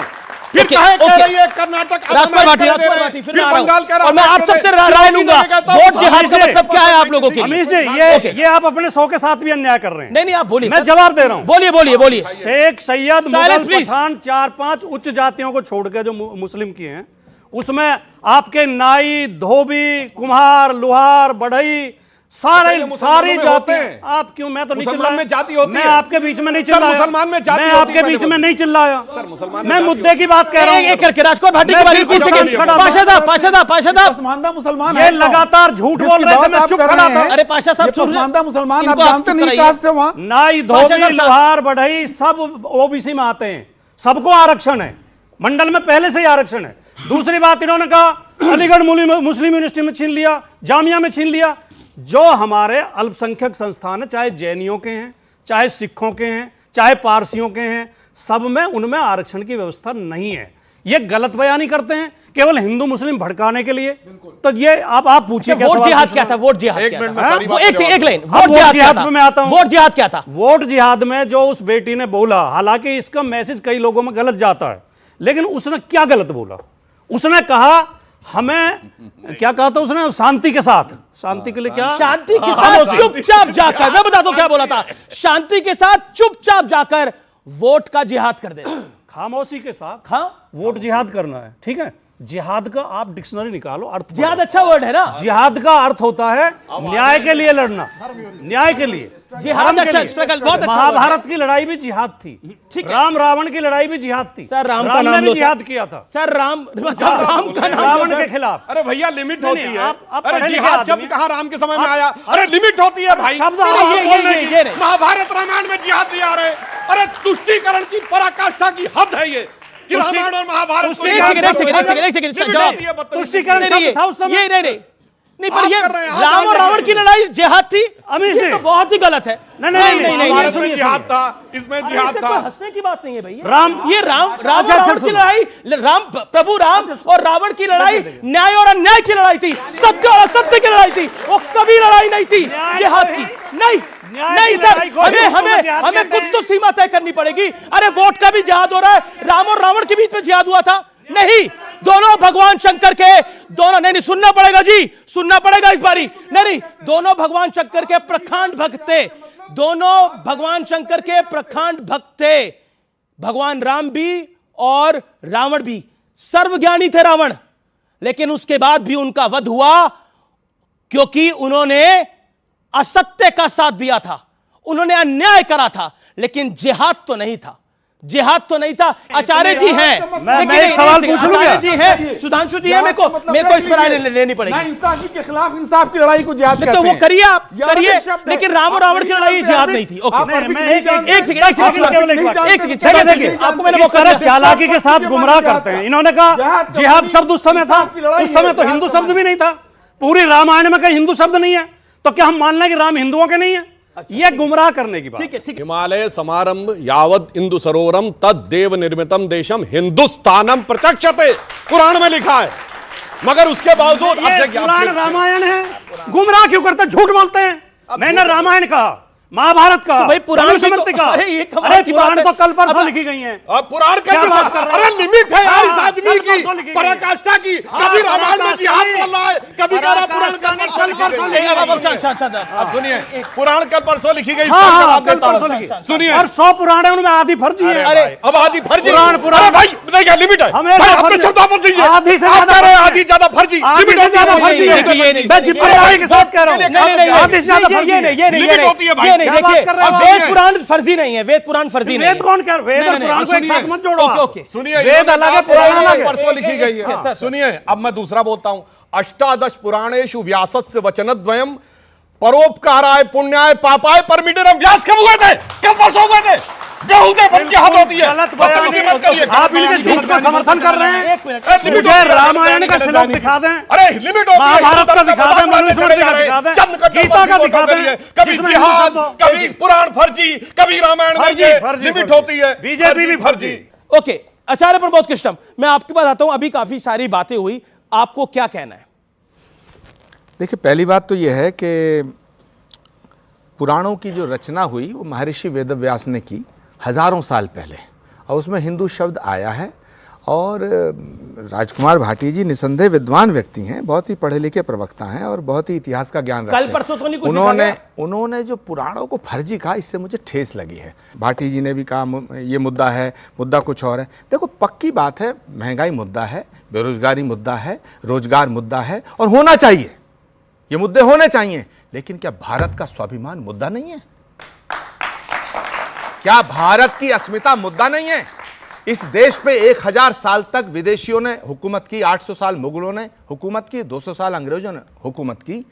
फिर कह रही है कर्नाटक, राजकुमार भाटी, फिर बंगाल कह रहा हूं, मैं आप सबसे राय लूंगा। वोट जिहाद का मतलब क्या है आप लोगों के लिए? अमीश जी, ये आप अपने शो के साथ भी अन्याय कर रहे हैं। नहीं, आप बोलिए, मैं जवाब दे रहा हूं। बोलिए। शेख सैयद, मुगल, पठान, 4-5 उच्च जातियों को छोड़ के जो मुस्लिम की हैं, उसमें आपके नाई, धोबी, कुम्हार, लोहार, बढ़ई, सारी जाति। आप क्यों? मैं तो नहीं चिल्लाया। में जाति होती है, मैं आपके बीच में नहीं चिल्लाया। मुसलमान में जाति मैं आपके बीच में नहीं चिल्लाया। सर, मुसलमान मैं मुद्दे की बात कह रहा हूं। करके राजकुमार भाटी के बारे में मुसलमान ये लगातार झूठ बोल रहे थे, मैं चुप खड़ा था। अरे पाशा साहब, मुसलमान आप जानते नहीं कास्ट है वहां। नाई, धोबी, लोहार, बढ़ई सब ओबीसी में आते हैं, सबको आरक्षण है, मंडल में पहले से ही आरक्षण है। दूसरी बात, इन्होंने कहा अलीगढ़ मुस्लिम यूनिवर्सिटी में छीन लिया, जामिया में छीन लिया। जो हमारे अल्पसंख्यक संस्थान है, चाहे जैनियों के हैं, चाहे सिखों के हैं, चाहे पारसियों के हैं, सब में उनमें आरक्षण की व्यवस्था नहीं है। ये गलत बयानी करते हैं केवल हिंदू मुस्लिम भड़काने के लिए। तो ये आप पूछिए वोट जिहाद क्या था? वोट जिहाद एक लाइन, में आता हूं। वोट जिहाद क्या था? वोट जिहाद में जो उस बेटी ने बोला, हालांकि इसका मैसेज कई लोगों में गलत जाता है, लेकिन उसने क्या गलत बोला? उसने कहा हमें, क्या कहा था उसने? शांति के साथ। शांति के लिए क्या? शांति के साथ चुपचाप जाकर, मैं बताता हूं क्या बोला था। शांति के साथ चुपचाप जाकर वोट का जिहाद कर देना, खामोशी के साथ। हाँ, वोट जिहाद करना है, ठीक है। जिहाद का आप डिक्शनरी निकालो, अर्थ। जिहाद अच्छा वर्ड है ना? जिहाद का अर्थ होता है न्याय के लिए लड़ना, न्याय के लिए। जिहाद अच्छा स्ट्रगल, बहुत अच्छा। महाभारत की लड़ाई भी जिहाद थी, ठीक है। राम रावण की लड़ाई भी जिहाद थी। सर, राम का नाम भी जिहाद किया था। सर, राम का नाम रावण के खिलाफ। अरे भैया, लिमिट होती है। अरे जिहाद शब्द कहां राम के समय में आया? अरे लिमिट होती है भाई, शब्द महाभारत रामायण में जिहाद नहीं आ रहे। अरे तुष्टीकरण की पराकाष्ठा की हद है ये। रामायण और महाभारत नहीं, पर आप ये कर रहे हैं, आप राम और कर रावण रहे की हैं। लड़ाई जिहाद थी। अमीश ये जी। तो बहुत ही गलत है। नहीं, इसमें जिहाद था, इसमें अरे, जिहाद इसमें था। कोई हंसने की बात नहीं है भैया। राम ये राम अच्छा, और रावण की सुनो। लड़ाई, प्रभु राम और रावण की लड़ाई न्याय और अन्याय की लड़ाई थी, सत्य और असत्य की लड़ाई थी। वो कभी लड़ाई नहीं थी जिहाद की। नहीं सर, हमें कुछ तो सीमा तय करनी पड़ेगी। अरे वोट का भी जिहाद हो रहा है, राम और रावण के बीच में जिहाद हुआ था? नहीं, दोनों भगवान शंकर के, दोनों नहीं, सुनना पड़ेगा जी, सुनना पड़ेगा इस बारी। नहीं, दोनों भगवान शंकर के प्रखंड भक्त थे, दोनों भगवान शंकर के प्रखंड भक्त थे। भगवान राम भी और रावण भी सर्वज्ञानी थे रावण, लेकिन उसके बाद भी उनका वध हुआ क्योंकि उन्होंने असत्य का साथ दिया था, उन्होंने अन्याय करा था, लेकिन जिहाद तो नहीं था, जिहाद तो नहीं था। आचार्य जी हैं, मैं एक सवाल पूछ लूं क्या? आचार्य जी हैं, सुधांशु जी हैं, मेरे को इस पर राय लेनी पड़ेगी। इंसाफी के खिलाफ इंसाफ की लड़ाई को जिहाद तो वो करिए आप, करिए, लेकिन राम और रावण की लड़ाई जिहाद नहीं थी। ओके, एक सेकंड, देखिए आपको मैंने वो तरह चालाकी के साथ गुमराह करते हैं। इन्होंने कहा जिहाद शब्द उस समय था, उस समय तो हिंदू शब्द भी नहीं था, पूरी रामायण में कहीं हिंदू शब्द नहीं है, तो क्या हम मान लें कि राम हिंदुओं के नहीं है? ये गुमराह करने की बात। ठीक है। हिमालय समारंभ यावद इंदु सरोवरम तद देव निर्मितम देशम हिंदुस्तानम प्रचक्षते, कुरान में लिखा है। मगर उसके बावजूद पुराण रामायण है, गुमराह क्यों करते, झूठ बोलते हैं। मैंने रामायण कहा, महाभारत का, भाई पुराण भी तो, का, अरे पुराण तो कल परसों लिखी गई है। पुराण अरे लिमिट है यार इस आदमी की पराकाष्ठा की। कभी रामायण में जिहाद बोल रहा है, कभी कह रहा पुराण कल परसों। अब सुनिए, पुराण कल परसों लिखी गई, सुनिए, और 100 पुराण है, उनमें आधी फर्जी है। अरे अब आधी फर्जी पुराण भाई बताइए, लिमिट है अपने शब्दों पर दीजिए। आधी से आधी ज्यादा फर्जी, आधी से ज्यादा फर्जी है। मैं जिम्मेदारी के साथ कह रहा हूँ, आधी से ज्यादा फर्जी लिमिट होती है भाई। देखिए, वेद पुराण फर्जी नहीं है, वेद पुराण फर्जी नहीं है। वेद कौन कह रहा है? वेद और पुराण को एक साथ मत जोड़ो। ओके, सुनिए, वेद अलग है, पुराण अलग है। परसों लिखी गई है। सुनिए, अब मैं दूसरा बोलता हूं। अष्टादश पुराणेषु व्यासस्य वचनद्वयम् परोपकाराय पुण्याय पापाय परमिटेरम। व्यास कब हुए थे? कब परसों हुए थे? बेहुदे बन की हद होती है। गलत बयानी मत करिए, आप इनके झूठ का समर्थन कर रहे हैं। मुझे रामायण का श्लोक दिखा दें, अरे लिमिट होती है, महाभारत का दिखा दें, मनुस्मृति का दिखा दें, गीता का दिखा दें। कभी जिहाद, कभी पुराण फर्जी, कभी रामायण में लिमिट होती है, बीजेपी भी फर्जी। ओके, आचार्य प्रबोध कृष्णम, मैं आपके पास आता हूं। अभी काफी सारी बातें हुई, आपको क्या कहना है? देखिए, पहली बात तो यह है कि पुराणों की जो रचना हुई वो महर्षि वेदव्यास ने की हजारों साल पहले, और उसमें हिंदू शब्द आया है। और राजकुमार भाटी जी निसंदेह विद्वान व्यक्ति हैं, बहुत ही पढ़े लिखे प्रवक्ता हैं और बहुत ही इतिहास का ज्ञान रखते हैं। कल परसों तो नहीं कुछ उन्होंने जो पुराणों को फर्जी कहा, इससे मुझे ठेस लगी है। भाटी जी ने भी कहा ये मुद्दा है, मुद्दा कुछ और है। देखो, पक्की बात है, महंगाई मुद्दा है, बेरोजगारी मुद्दा है, रोजगार मुद्दा है, और होना चाहिए, ये मुद्दे होने चाहिए। लेकिन क्या भारत का स्वाभिमान मुद्दा नहीं है? क्या भारत की अस्मिता मुद्दा नहीं है? इस देश पे 1000 साल तक विदेशियों ने हुकूमत की, 800 साल मुगलों ने हुकूमत की, 200 साल अंग्रेजों ने हुकूमत की।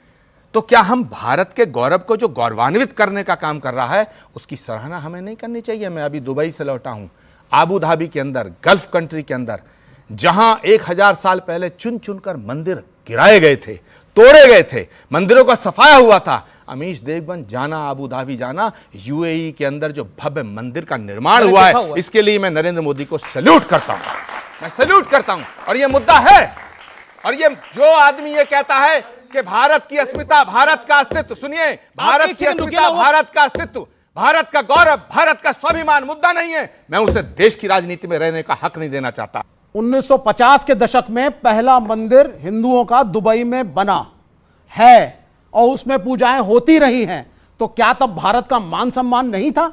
तो क्या हम भारत के गौरव को जो गौरवान्वित करने का काम कर रहा है, उसकी सराहना हमें नहीं करनी चाहिए? मैं अभी दुबई से लौटा हूं, आबू धाबी के अंदर, गल्फ कंट्री के अंदर, जहां 1000 साल पहले चुन चुनकर मंदिर गिराए गए थे, तोड़े गए थे, मंदिरों का सफाया हुआ था। अमीश देवगन जाना, आबू धाबी जाना, यूएई के अंदर जो भव्य मंदिर का निर्माण हुआ है, इसके लिए मैं नरेंद्र मोदी को सैल्यूट करता हूं, मैं सैल्यूट करता हूं। और ये मुद्दा है, और ये जो आदमी ये कहता है कि भारत की अस्मिता, भारत का अस्तित्व, सुनिए, भारत की अस्मिता, भारत का अस्तित्व, भारत का गौरव, भारत का स्वाभिमान मुद्दा नहीं है। मैं उसे देश की राजनीति में रहने का हक नहीं देना चाहता। 1950 के दशक में पहला मंदिर हिंदुओं का दुबई में बना है और उसमें पूजाएं होती रही हैं। तो क्या तब भारत का मान सम्मान नहीं था?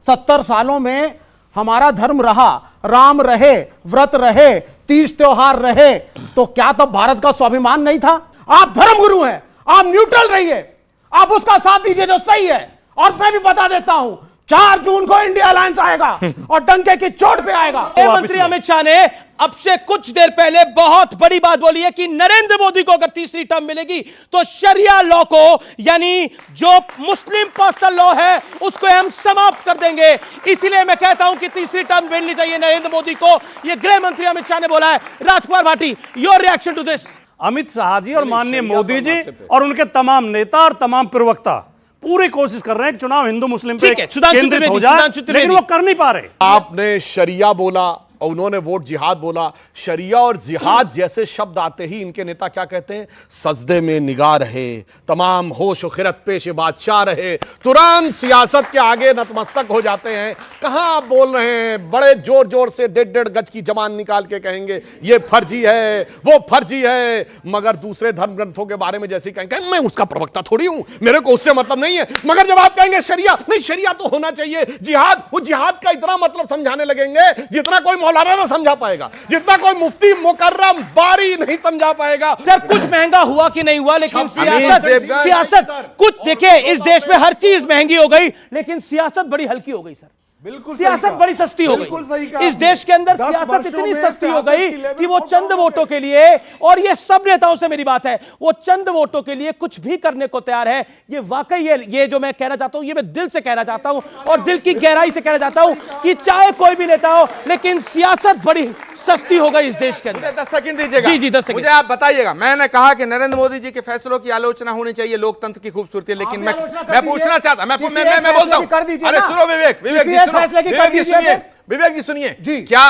70 सालों में हमारा धर्म रहा, राम रहे, व्रत रहे, तीज त्योहार रहे, तो क्या तब भारत का स्वाभिमान नहीं था? आप धर्मगुरु हैं, आप न्यूट्रल रहिए, आप उसका साथ दीजिए जो सही है। और मैं भी बता देता हूं, 4 जून को इंडिया अलायंस आएगा और डंके की चोट पे आएगा। गृह मंत्री अमित शाह ने अब से कुछ देर पहले बहुत बड़ी बात बोली है कि नरेंद्र मोदी को अगर तीसरी टर्म मिलेगी तो शरिया लॉ को, यानी जो मुस्लिम पर्सनल लॉ है, उसको हम समाप्त कर देंगे। इसीलिए मैं कहता हूं कि तीसरी टर्म मिलनी चाहिए नरेंद्र मोदी को। यह गृह मंत्री अमित शाह ने बोला है। Rajkumar Bhati, your reaction to this? Amit Shah ji और माननीय शरिया मोदी सब जी माथे पे। और उनके तमाम नेता और तमाम प्रवक्ता पूरी कोशिश कर रहे हैं कि चुनाव हिंदू मुस्लिम पे ठीक है, सुधांशु केंद्रित हो त्रिवेदी, जाए, सुधांशु त्रिवेदी। लेकिन वो कर नहीं पा रहे। आपने शरिया बोला और उन्होंने वोट जिहाद बोला। शरिया और जिहाद जैसे शब्द आते ही इनके नेता क्या कहते हैं? सजदे में निगाह रहे, तमाम होश और खिरत पेश बादशाह रहे, तुरंत सियासत के आगे नतमस्तक हो जाते हैं। कहां आप बोल रहे हैं? बड़े जोर जोर से 1.5 गज की जबान निकाल के कहेंगे ये फर्जी है, वो फर्जी है, मगर दूसरे धर्म ग्रंथों के बारे में जैसे कहेंगे मैं उसका प्रवक्ता थोड़ी हूं, मेरे को उससे मतलब नहीं है। मगर जब आप कहेंगे शरिया, नहीं शरिया तो होना चाहिए, जिहाद, वो जिहाद का इतना मतलब समझाने लगेंगे जितना कोई मौलाना ना समझा पाएगा, जितना कोई मुफ्ती मुकर्रम बारी नहीं समझा पाएगा। सर कुछ महंगा हुआ कि नहीं हुआ, लेकिन सियासत कुछ देखिए, इस देश में हर चीज महंगी हो गई, लेकिन सियासत बड़ी हल्की हो गई सर। बिल्कुल सियासत बड़ी सस्ती हो गई। इस देश के अंदर सियासत इतनी सस्ती हो गई कि वो चंद वोटों के लिए, और ये सब नेताओं से मेरी बात है, वो चंद वोटों के लिए कुछ भी करने को तैयार है। ये वाकई ये जो मैं कहना चाहता हूं, ये मैं दिल से कहना चाहता हूं और दिल की गहराई से कहना चाहता हूं कि चाहे कोई भी नेता हो, लेकिन सियासत बड़ी सस्ती हो गई इस देश के अंदर। 10 सेकंड दीजिएगा। जी 10 सेकंड मुझे आप बताइएगा, मैंने कहा कि नरेंद्र मोदी जी के फैसलों की आलोचना होनी चाहिए, लोकतंत्र की खूबसूरती, लेकिन मैं पूछना चाहता, मैं बोलता हूं, अरे सुनो विवेक जी सुनिए, विवेक जी सुनिए, क्या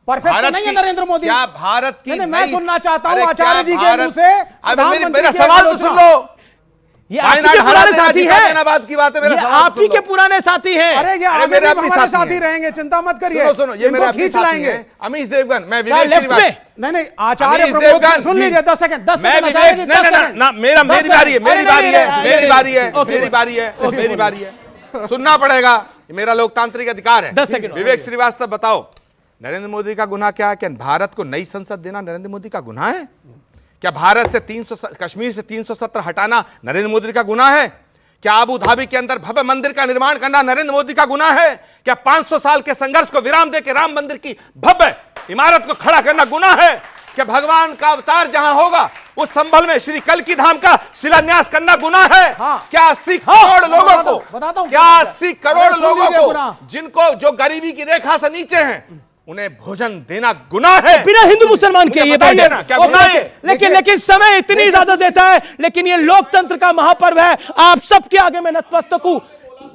परफेक्ट नहीं है नरेंद्र मोदी? क्या भारत की मैं सुनना चाहता हूं आचार्य जी के मुंह से। मेरा सवाल तो सुन लो। ये आपके पुराने साथी हैं, बात की बात है, मेरा ये आप ही के पुराने साथी हैं। अरे ये आगे भी हमारे साथी रहेंगे, चिंता मत करिए। सुनो, ये मेरे खींच लाएंगे। अमीश देवगन, मैं लेफ्ट में नहीं आचार्य प्रमोद सुन लीजिए 10 सेकंड। मेरी बारी है, सुनना पड़ेगा, मेरा लोकतांत्रिक अधिकार है। 10 सेकंड। विवेक श्रीवास्तव बताओ, नरेंद्र मोदी का गुनाह क्या है? क्या भारत को नई संसद देना नरेंद्र मोदी का गुनाह है? क्या भारत से कश्मीर से 370 हटाना नरेंद्र मोदी का गुनाह है? क्या अबू धाबी के अंदर भव्य मंदिर का निर्माण करना नरेंद्र मोदी का गुनाह है? क्या 500 साल के संघर्ष को विराम देकर राम मंदिर की भव्य इमारत को खड़ा करना गुनाह है? क्या भगवान का अवतार जहां होगा उस संभल में श्री कल्कि धाम का शिलान्यास करना गुनाह है? क्या 80 करोड़ लोगों को, क्या 80 करोड़ लोगों को जिनको जो गरीबी की रेखा से नीचे हैं, उन्हें भोजन देना गुनाह है? बिना हिंदू मुसलमान के ये बताइए ना, क्या गुनाह है? लेकिन समय इतनी इजाजत देता है, लेकिन ये लोकतंत्र का महापर्व है, आप सबके आगे मैं नतमस्तक हूं।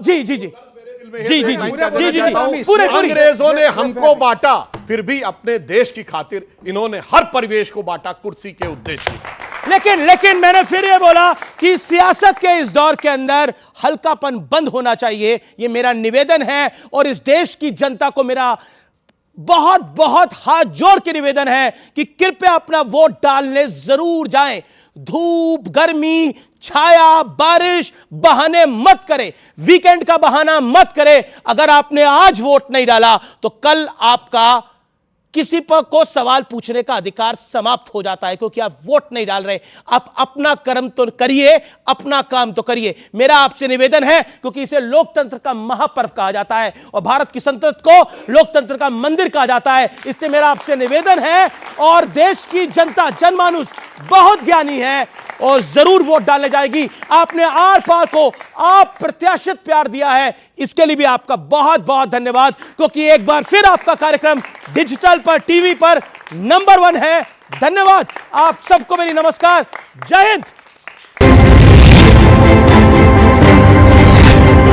जी जी जी जी जी जी जी जी पूरे अंग्रेजों ने हमको बांटा, फिर भी अपने देश की खातिर इन्होंने हर परिवेश को बांटा कुर्सी के उद्देश्य की। लेकिन मैंने फिर ये बोला कि सियासत के इस दौर के अंदर हल्कापन बंद होना चाहिए, ये मेरा निवेदन है। और इस देश की जनता को मेरा बहुत बहुत हाथ जोड़ के निवेदन है कि कृपया अपना वोट डालने जरूर जाएं। धूप, गर्मी, छाया, बारिश बहाने मत करें, वीकेंड का बहाना मत करें। अगर आपने आज वोट नहीं डाला तो कल आपका किसी पर को सवाल पूछने का अधिकार समाप्त हो जाता है, क्योंकि आप वोट नहीं डाल रहे। आप अपना कर्म तो करिए, अपना काम तो करिए। मेरा आपसे निवेदन है, क्योंकि इसे लोकतंत्र का महापर्व कहा जाता है और भारत की संसद को लोकतंत्र का मंदिर कहा जाता है, इसलिए मेरा आपसे निवेदन है। और देश की जनता, जनमानुस बहुत ज्ञानी है और जरूर वोट डालने जाएगी। आपने आर पार को आप प्रत्याशित प्यार दिया है, इसके लिए भी आपका बहुत बहुत धन्यवाद, क्योंकि एक बार फिर आपका कार्यक्रम डिजिटल पर, टीवी पर नंबर 1 है। धन्यवाद आप सबको, मेरी नमस्कार, जय हिंद।